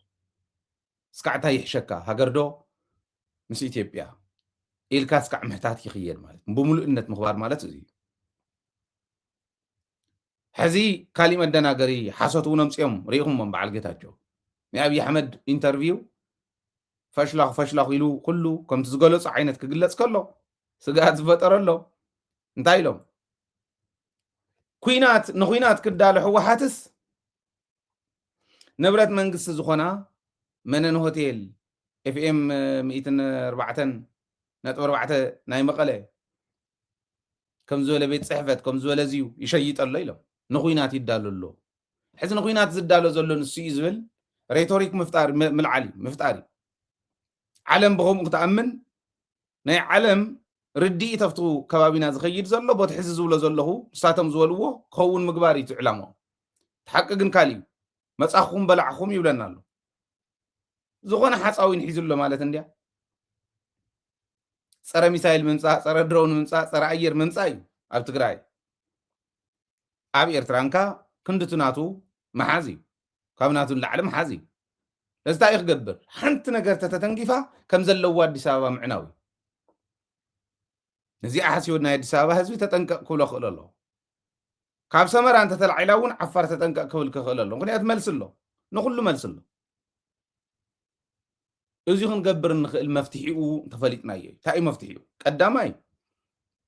سكعتا يحشكا هاجردو مس ኢትዮጵያ إلكاس كعمحتات يخيل مالت بملؤنت مخبار مالت زي حزي كلمة دناغري حسوتو نمصيوم ريهم من بعل جتاچو ني ابي احمد انترفيو فشلاخ يلو كله كم تزغلص عينت كغلص كله سغات فطرلو انتايلو كوينات كدال حوحاتس نبرت منغس زخونا منن هوتيل اف ام 104 نتور بعته ناي مقله كم زول بيت صحفت كم زول زيو يشيط الله يلو نخوينات يدالو حزن نخوينات زدالو زلو نسي يزبل ريتوريك مفتار ملعلي مفتاري علم بهم تأمن ناي علم ردي تفتو كبابينا زخيد زلو بوت حز زولو زلو ساتم زولو خون مقباري تعلمو تحققن كالي مصاخهم بلعخهم يبلنالو زغون حصاوين حيزلو مالت انديا صار ميسايل منصا صار درون منصا صار اير منصا اي اب تግራይ اب ኤርትራንካ ክንድቱናቱ መሓዚ ካብናቱን ለዓለም ሓዚ ለስታ ይግበር ሓንቲ ነገር ተተንጊፋ ከም ዘለዎ አዲስ አበባ ምዕናዊ نزي أحسيو نايد سابا هزبي تتنقق كولا خلالو كاب سمر أنت تلعيلاون عفار تتنقق كولا خلالو غنيات ملسلو نخلو ملسلو إذا نقبر المفتيحيو تفليتنا يي تاي مفتيحيو قداماي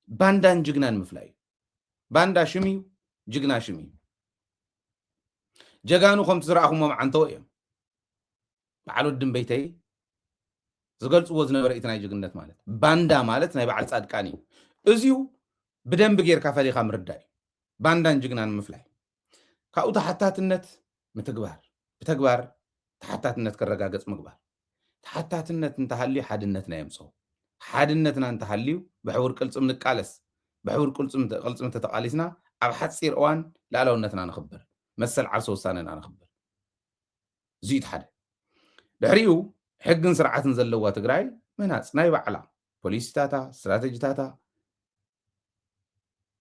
باندان جغنان مفلاي باندا شميو جغنا شميو جغانو خم تزرعهم معنتو يم بعلو الدم بيتي زغلص وزن بريتنا جغنت مالت باندا مالت ناي بعل صادقاني ازيو بدم بغير كفالي خمرداي باندان جغنان مفلاي كاو تحتاتنت متغبار بتغبار تحتاتنت كرغاغص مغبار تحتاتنت انتحلي حدنتنا يمصو حدنتنا انتحليو بحور قلصم نقالس بحور قلصم تتقاليسنا اب حصير اوان لالاونتنا نخبر مسل عرس وساننا نخبر زيد حد دحريو حقن سرعتن زلوا تግራይ مناص ناي بعلا بوليس تاتا استراتيجي تاتا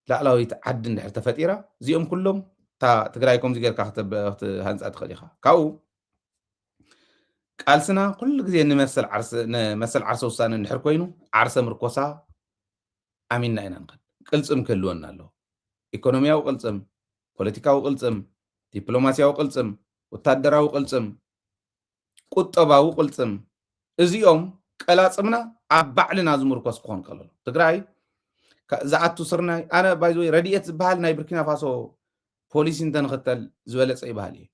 لالاويت عد اندحر تفطيرا زيهم كلهم تا تግራይكم زيغير كاخت هانصات خليخا كاو قالسنا كل غزي نمسل عرس وسان ندحر كوينو عرس مركوسا اميننا اينا نقد قلصم كلونا الله ايكونومياو قلصم بوليتيكاو قلصم دبلوماسياو قلصم وتادراو قلصم قطباو قلصم ازيوم قلاصمنا ابعلنا زمركوس كون قلل تግራይ زعاتو سرنا انا بايزوي رديت بحال ناي بركينا فاسو بوليس انتنختل زبلص يبالي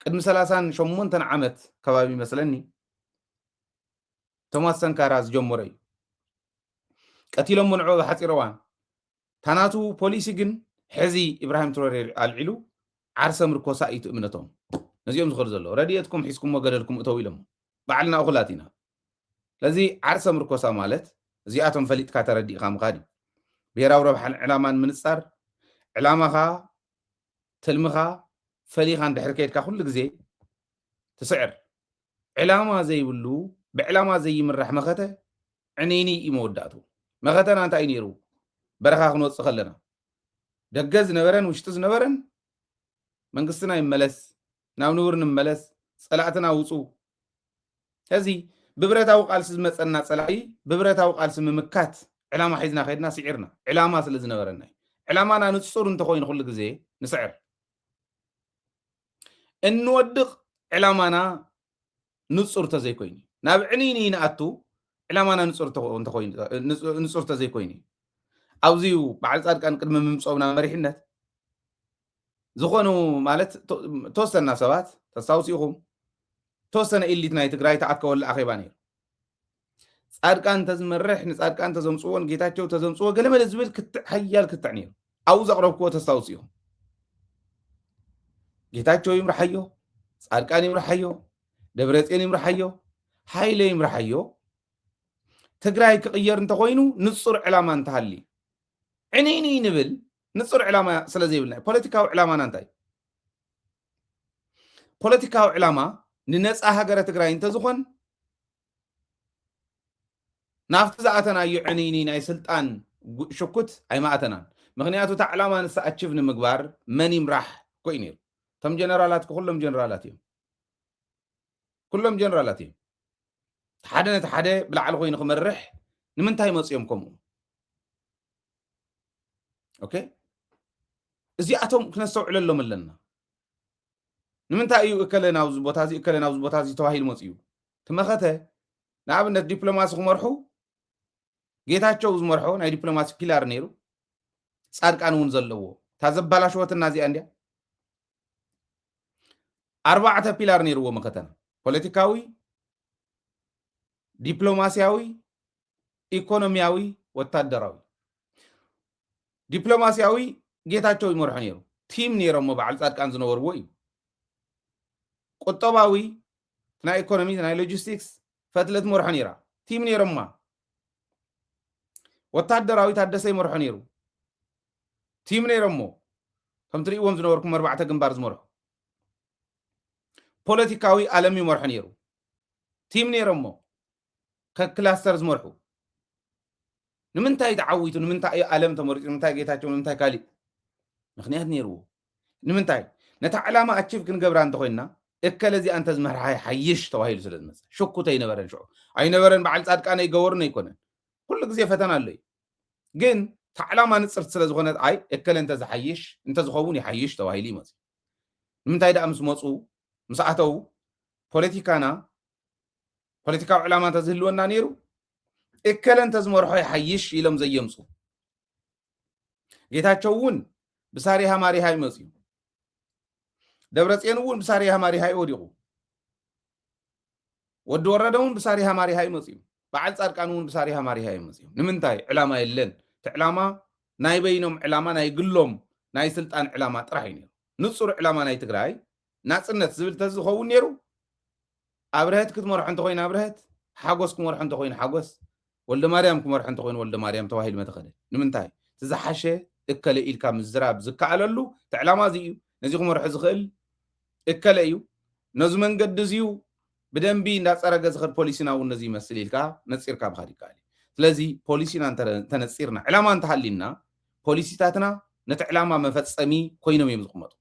قدم 38 عامت كبابي مسلني توماس سانكاراز جموري قتيلهم منعو بحصيروان تاناتو بوليسي جن حزي ابراهيم تروري العلو عرس مركوسا ايت امنتهم نزيوم زخر زلو رديتكم حيسكم وغدلكم اتويلم بعلنا اخلاتينا لذي عرس مركوسا مالت زياتهم فليت كاتردي خام غادي بيراو ربح العلامان منصار علامها تلمها فليخ عند حركيتك كل غزي تسعر علامه زي بلو بعلامه زي من رحمته عنيني يموداتو مغتنا انت اينيرو برخا خنوص خلنا دغز نبرن وشتز نبرن منغستنا يملس ناو نور نملس صلاتنا وصو هذه ببرتاو قالس مصنا صلاي ببرتاو قالس ممكات علامه حيزنا خيدنا سعرنا علامه سلز نبرنا علامانا نصور انت خوين كل غزي نسعر انودق علامانا نصور تزي كويني نابعنيني ناتو علامانا نصور انت خوين نصور تزي كويني اوزيو بعد صادقان قدم ممصوبنا مريحነት زخونو مالت توسنا سبات تساوسيهم توسنا إليت ناي تግራይ ተአከወል አኺባኒ صادقان تزمرح نصادقان تزمصون ጌታቸው ተዘምጽዎ ገለመለ ዝብል ክትሐያል ክትዕኒ አው ዘቅረብኮ ተስታውሲهم ጌታቸው ይምርሐዮ صادقان ይምርሐዮ ደብረጽዮን ይምርሐዮ ሃይለ ይምርሐዮ ትግራይ ክቅየር እንተ ኮይኑ ንጹር ዕላማ እንተሃሊ عنيني نبل نصر علامة سلازي بلنا بوليتيكاو علامة نانتاي بوليتيكاو علامة ننس أهجرة تقرأين تزخون نافت زعتنا يعنيني ناي سلطان شكوت أي ما أتنا مغنياتو تعلامة نسا أتشفن مقبار مني مراح كوينير تم جنرالات كلهم جنرالاتهم كلهم جنرالاتهم تحدنا تحدي بلع الغوين خمرح نمنتهي مصيومكم اوكي ازياتهم كنسوع لهم لنا نمنتا ايو اكلنا وزبوتازي اكلنا وزبوتازي تواهيل مصيو تمخته نابنت دبلوماسي خمرحو ጌታቸው ዝመርሖ ናይ ዲፕሎማሲ ፒላር ነይሩ ጻድቃን ውን ዘለዎ ታዘባላሽወትና እዚ አንዲያ አርባዕተ ፒላር ነይሩዎ መከተና ፖለቲካዊ ዲፕሎማሲያዊ ኢኮኖሚያዊ ወታደራዊ ዲፕሎማሲያዊ ጌታቸው ይመርሖ ነይሩ ቲም ነይሮሞ በዓል ጻድቃን ዝነበርዎ እዩ ቁጠባዊ ናይ ኢኮኖሚ ናይ ሎጂስቲክስ ፈትለት መርሖ ነይራ ቲም ነይሮማ ወታደራዊ ታደሰ ይመርሖ ነይሩ ቲም ነይሮሞ ከም ትሪእዎም ዝነበርኩም አርባዕተ ግንባር ዝመርሖ ፖለቲካዊ ዓለም ይመርሖ ነይሩ ቲም ነይሮሞ ከክላስተር ዝመርሑ ንምንታይ ተዓዊቱ ንምንታይ ዓለም ተመሪጹ ንምንታይ ጌታቸው ንምንታይ ካሊ ምክንያት ነይሩዎ ንምንታይ ነታ ዓላማ አቺቭ ክንገብራ እንተኮይና እከለዚ አንተ ዝመርሐይ ሓይሽ ተዋሂሉ ስለዝመጽ ሽኩተይ ነበረን ሽዑ አይነበረን በዓል ጻድቃን ይገወርን አይኮነን كل جزء فتن عليه جن تعلم عن الصرت سلز غنت أي أكل أنت زحيش أنت زخون يحيش تواهيلي مزي من تايدا أمس موصو مساعته بوليتيكانا بوليتيكا علامات تزهلونا نيرو أكل أنت زمرحو يحيش يلم زي يمسو جيتاچون بساريها ماري هاي مزي دبرتينون بساريها ماري هاي أوديو ودوردون بساريها ماري هاي مزي بعد صار قانون بساريها ماري هاي مزي نمنتاي علامه يلن تعلامه ناي بينهم علامه ناي قلهم ناي سلطان علامات راهين نصر علامه ناي تግራይ ናጽነት ዝብል ተዝኸውን ነይሩ ኣብረህት ክትመርሑ እንተ ኮይና ኣብረህት ሓጎስ ክመርሑ እንተ ኮይና ሓጎስ ወልደ ማርያም ክመርሑ እንተ ኮይና ወልደ ማርያም ተባሂሉ መተኸደ ንምንታይ ትዝሓሸ እከለ ኢልካ ምዝራብ ዝከኣለሉ ተዕላማ እዚ እዩ ነዚ ክመርሑ ዝኽእል እከለ እዩ ነዚ መንገዲ እዚዩ بدنبي እንዳጸረገ ዝኽድ ፖሊሲና እውን ነዚ ይመስል ኢልካ ነፂርካ ብኻድ ይከኣል ስለዚ ፖሊሲና ተነፂርና ዕላማ እንተሃሊና ፖሊሲታትና ነቲ ዕላማ መፈፀሚ ኮይኖም እዮም ዝቕመጡ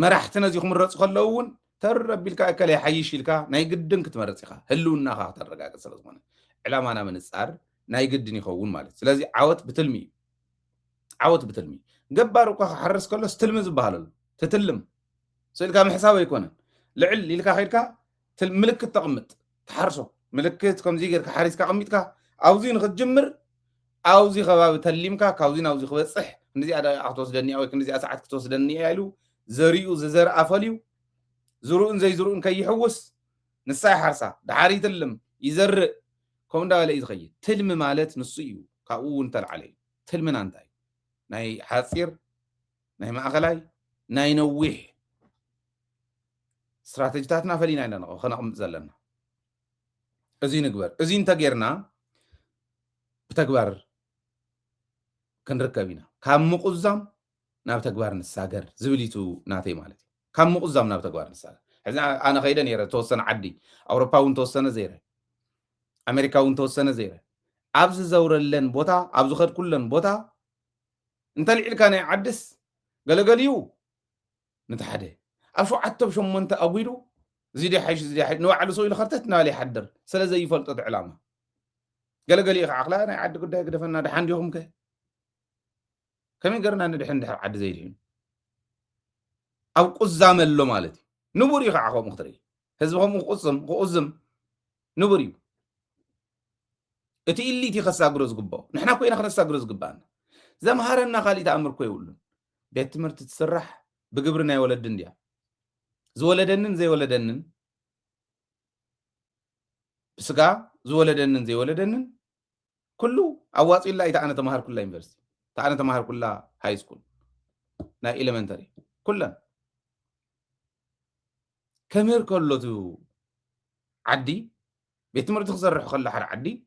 መራሕቲ ነዚ ክምረፁ ከለዉ እውን ተረቢልካ እከለ ይሓይሽ ኢልካ ናይ ግድን ክትመርፅ ኢኻ ህልውናኻ ከተረጋግፅ ስለ ዝኾነ ዕላማና ምንፃር ናይ ግድን ይኸውን ማለት ስለዚ ዓወት ብትልሚ ዓወት ብትልሚ ገባር እኳ ክሓርስ ከሎ ስትልሚ ዝበሃለሉ ትትልም سلكا محسابه يكون لعل ليلكا خيركا ملكت تقمط تحرسو ملكت كم زي غيرك حارسكا قميتكا اوزين خجمر اوزي خباب تليمكا كاوزين اوزي خبصح እንደዚህ አትወስደኒ ወይ እንደዚህ ሰዓት ክትወስደኒ ያሉ ዘሪኡ ዘዘር አፈልዩ ዝሩኡን ዘይዝሩኡን ከይሕውስ ንሳይ ሓርሳ ዳሓሪ ትልም ይዘር ከምዳ ላይ ይዝኸይ ትልም ማለት ንሱ እዩ ካብኡ እንተልዓለ ትልምና እንታይ ናይ ሓፂር ናይ ማእኸላይ ናይ ነዊሕ استراتيجياتنا فلينا عندنا خنقمط زلنا ازي نكبر ازي انت غيرنا بتكبر كنركبينا كم مقزام ناب تكبر نساغر زبليتو ناتي مالتي كم مقزام ناب تكبر نساغر انا خيدن يره توسن عدي اوروباون توسن زيره امريكاون توسن زيره ابز زورلن بوتا ابز خد كلن بوتا انت لعل كان يعدس غلغليو نتحدى أشو عتب شو منت أقوله زيد حيش زيد حيش نوع على سوي لخرتتنا لي حدر سلا زي فلتة علامة قال لي عقلا أنا عد قد كده فنا دحين يوم كه كمين قرنا أنا دحين عد زيدين أو قزام اللو مالتي نبوري عقو مختري هزبهم قزم نبوري أتي اللي تخسى جروز قبّا نحنا كوينا خسى جروز قبّان زم هارنا خالي تأمر كوي يقولون بيتمر تتسرح بقبرنا ولا الدنيا زولدنن زي ولدنن بسقا زولدنن زي ولدنن كله أواصل الله إذا أنا تمهر كلها يونيفرسيتي أنا تمهر كلها هاي سكول نا إليمنتري كلها كمير كله تو عدي بيتمرتي خسر خلا حر عدي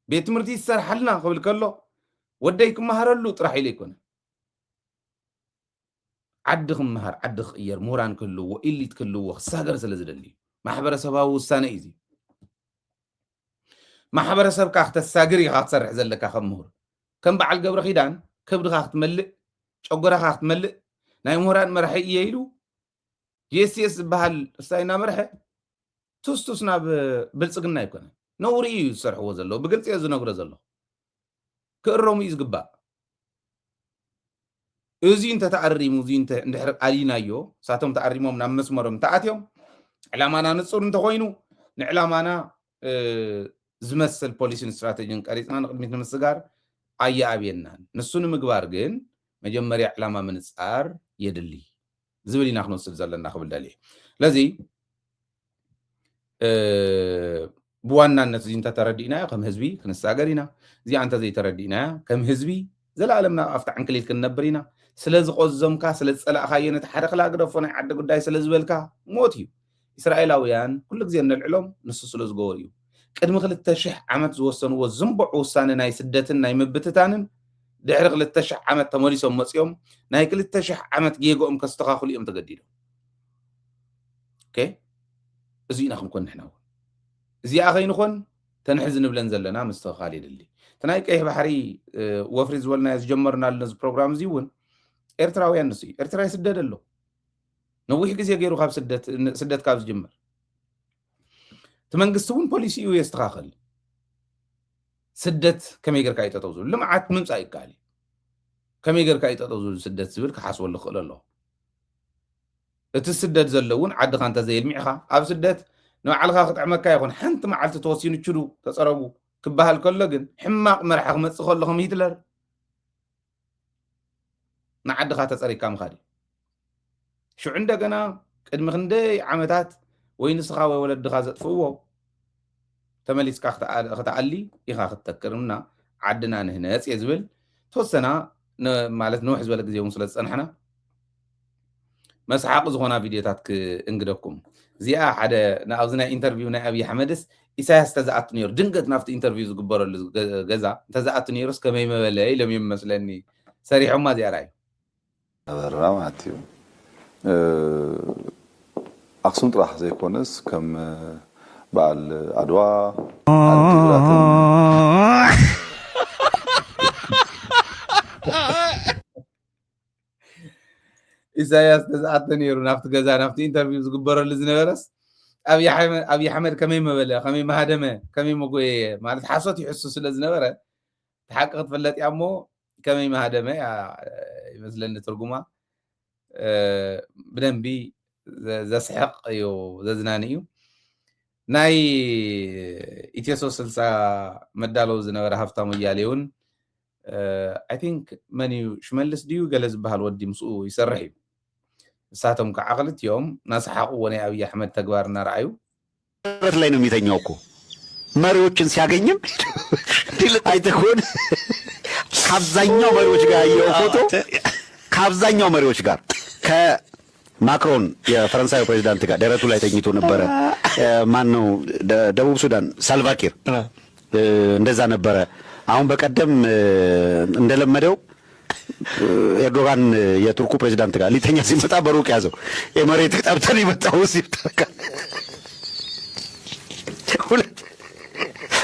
بيتمرتي يسر حلنا قبل كله وديكم مهر له طرح إليكم عدخ مهر عدخ إير موران كله وإلي تكله وخساقر سلزدلي محبر سباو السنة إيزي محبر سبك أخت الساقري خاخت سرح زلك أخم مهر كم بعل قبر خيدان كبر خاخت ملق شقر خاخت ملق ناي موران مرحي إيهيلو يس بهال استاينا مرحي توسنا بلسقنا يكون نوري يسرح وزلو بقلت يزو نقر زلو كأرومي يزقبا ازي انت تعريمو زي انت ندحر علينا يو ساتهم تعريمو من مسمرهم تاعتهم علامانا نصور انت خوينو نعلامانا زمسل بوليسين استراتيجين قريصنا نقدميت نمسغار ايا ابينا نسون مغبار ግን መጀመሪያ علامه منصار يدلي زبلينا خنوصل زلنا خبل دالي لذي بوانانነት زي انت تردينا كم حزبي كنساغرينا زي انت زي تردينا كم حزبي زلالمنا افتح عنكليت كنبرينا سلازي قزمكا سلازي صلاخايه نتحرق لا غدفو ናይ ዓዲ ጉዳይ سلازي በልካ ሞት እዩ እስራኤላውያን ኩሉ ግዜ ንልዕሎም ንሱ سلازي ጎወር እዩ ቅድሚ 2000 ዓመት ዝወሰንዎ ዝምብዕ ውሳነ ናይ ስደትን ናይ ምብትታንን ድሕሪ 2000 ዓመት ተመሊሶም መጽዮም ናይ 2000 ዓመት ጌጎኦም ከስተኻኽሉ እዮም ተገዲዶም ኦኬ እዚ ኢና ክንኮን ንሕና እዚኣ ኸይንኾን ተንሕዝ ንብለን ዘለና ምስተኻል ይደሊ ተናይ ቀይሕ ባሕሪ ወፍሪ ዝወልና ዝጀመርና ለዚ ፕሮግራም እዚ እውን ኤርትራውያን ንሱ ኤርትራ ይስደድ ኣሎ ነዊሕ ግዜ ገይሩ ካብ ስደት ካብ ዝጅምር تمنقستون بوليسيو يستخاخل سدت كم يقر كاي تطوزو لمعات ممصا يقالي كم يقر كاي تطوزو سدت زبل كحاسو اللي خل الله السدت زلون عد خانتا زي المعخا اب سدت نوع علخا قطعمك يكون حنت معلت توصينو تشدو تصربو كبهال كله جن حماق مرحق متصخل لهم هتلر نعد خاطر تصري كام خالي شو عندنا قدم خندي عمتات وين سخاوي ولد غازت فوو تمليس كختعلي يخا تذكرنا عدنا هنا يزبل توسنا مالت نوح زبل غزي وصلت صنحنا مسحاق زغنا فيديوهات انغدكم زيا حدا ناوزنا انترفيو نا ابي حمدس إساس تزعت نير دنقت نافت انترفيوز قبر الجزا تزعت نيرس كما يمبلعي لم يمسلني سريع ما زياراي برا ماتيو أقسم طرح زي كونس كم بعل أدواء إساس تزعت نير نافت جزا نافت انترفيوز قبر الزنيرس أبي حمد كمين مبلغ كمين مهدمة كمين مقوية مالت حاسوت يحسوا سلازنبرة تحققت فلت يامو كمين مهدمة مثلا ترجمة بدنبي زسحق يو ززنانيو ناي إتياسو سلسا مدالو زنبرة هفتامو ياليون I think منيو شمالس ديو جلس بهالودي مسؤول يسرحي ساعتهم كعقلت يوم ناس حقوا وني أبي أحمد تجوارنا رأيو ላይ ነው የሚተኛው እኮ መሪዎችን ሲያገኝም አይተኮን ከአብዛኛው መሪዎች ጋር ያየው ፎቶ ከአብዛኛው መሪዎች ጋር ከማክሮን የፈረንሳዩ ፕሬዝዳንት ጋር ደረቱ ላይ ተኝቶ ነበረ ማን ነው ደቡብ ሱዳን ሳልቫኪር እንደዛ ነበረ አሁን በቀደም እንደለመደው ኤርዶጋን የቱርኩ ፕሬዝዳንት ጋር ሊተኛ ሲመጣ በሩቅ ያዘው የመሬት ቅጣብተን ይመጣው ሲተካ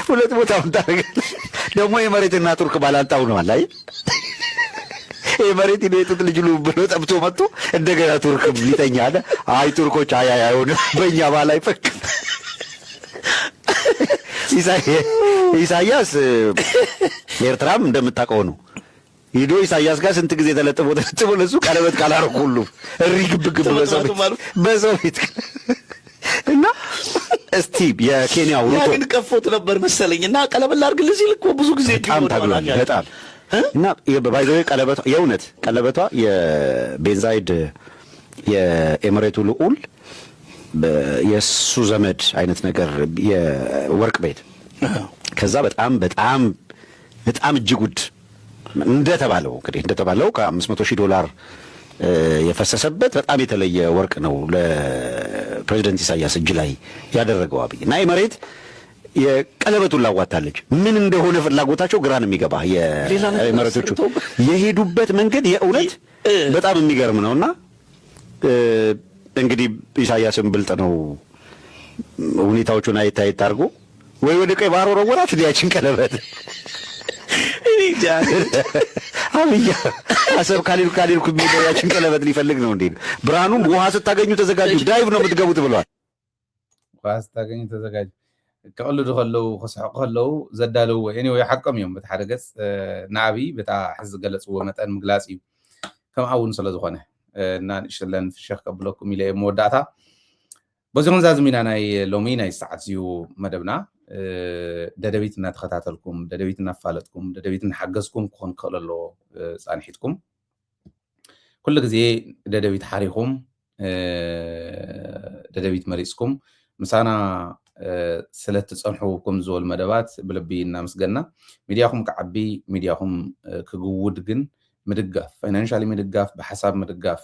ሁለት ቦታ ወጣረገ ደግሞ የመሬትና ቱርክ ባላንጣው ነው አላይ የመሬት ይነጥት ልጅሉ ብሎ ጠብቶ መጥቶ እንደገና ቱርክ ሊተኛ አለ አይ ቱርኮች አይ አይሆን በእኛ ባላይ ፈክ ኢሳያስ ኤርትራም እንደምታውቀው ነው ሄዶ ኢሳያስ ጋር ስንት ጊዜ ተለጥፎ ለሱ ቀለበት ካላረኩ ሁሉ እሪ ግብግብ በሶቪየት እና እስቲ የኬንያው ሩቶ ግን ከፎት ነበር መሰለኝና ቀለበት ላርግልህ ሲል እኮ ብዙ ጊዜ ታግሏል በጣም እና ባይዘው ቀለበቷ የእውነት ቀለበቷ የቤንዛይድ የኤምሬቱ ልዑል የሱ ዘመድ አይነት ነገር የወርቅ ቤት ከዛ በጣም እጅግ ውድ እንደተባለው እንግዲህ እንደተባለው ከ$500,000 የፈሰሰበት በጣም የተለየ ወርቅ ነው ለፕሬዝዳንት ኢሳያስ እጅ ላይ ያደረገው አብይ እና የመሬት የቀለበቱን ላዋታለች ምን እንደሆነ ፍላጎታቸው ግራ ነው የሚገባ የመሬቶቹ የሄዱበት መንገድ የእውነት በጣም የሚገርም ነውና እንግዲህ ኢሳያስን ብልጥ ነው ሁኔታዎቹን አይታየት አድርጎ ወይ ወደ ቀይ ባህር ወረወራት ዲያችን ቀለበት አብይ አሰብ ካሊልኩ የሚያችን ቀለበት ሊፈልግ ነው እንዴ ብርሃኑም ውሃ ስታገኙ ተዘጋጁ ዳይቭ ነው የምትገቡት ብሏል ውሃ ስታገኙ ተዘጋጁ كقولوا دخلوا خصحوا خلوا زدالوا anyway حقهم يوم بتحرقت نعبي بتاع حز جلس ومتن مجلسي كم عون صلا زخانه نان إشتغلن في الشيخ قبلكم إلى مودعها بزمن زازمين أنا لومينا يستعزيو مدبنا دبيتنا تخطاتلكم دبيتنا فالتكم دبيتنا حجزكم كون كللو صانحتكم كل جزء دبيت حريقهم دبيت مريسكم مسانا سلت تصنحوكم زول مدبات بلبينا مسجنا ميدياهم كعبي ميدياهم كجود جن مدقف فاينانشالي مدقف بحساب مدقف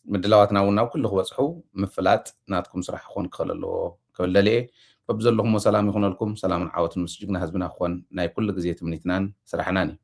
مدلواتنا وكله وصحو مفلات ناتكم صراحة خون كللو كللي فبزل لهم وسلام يكون لكم سلام عاوت المسجدنا هزبنا اخوان ناي كل جزية من اثنان صراحة ناني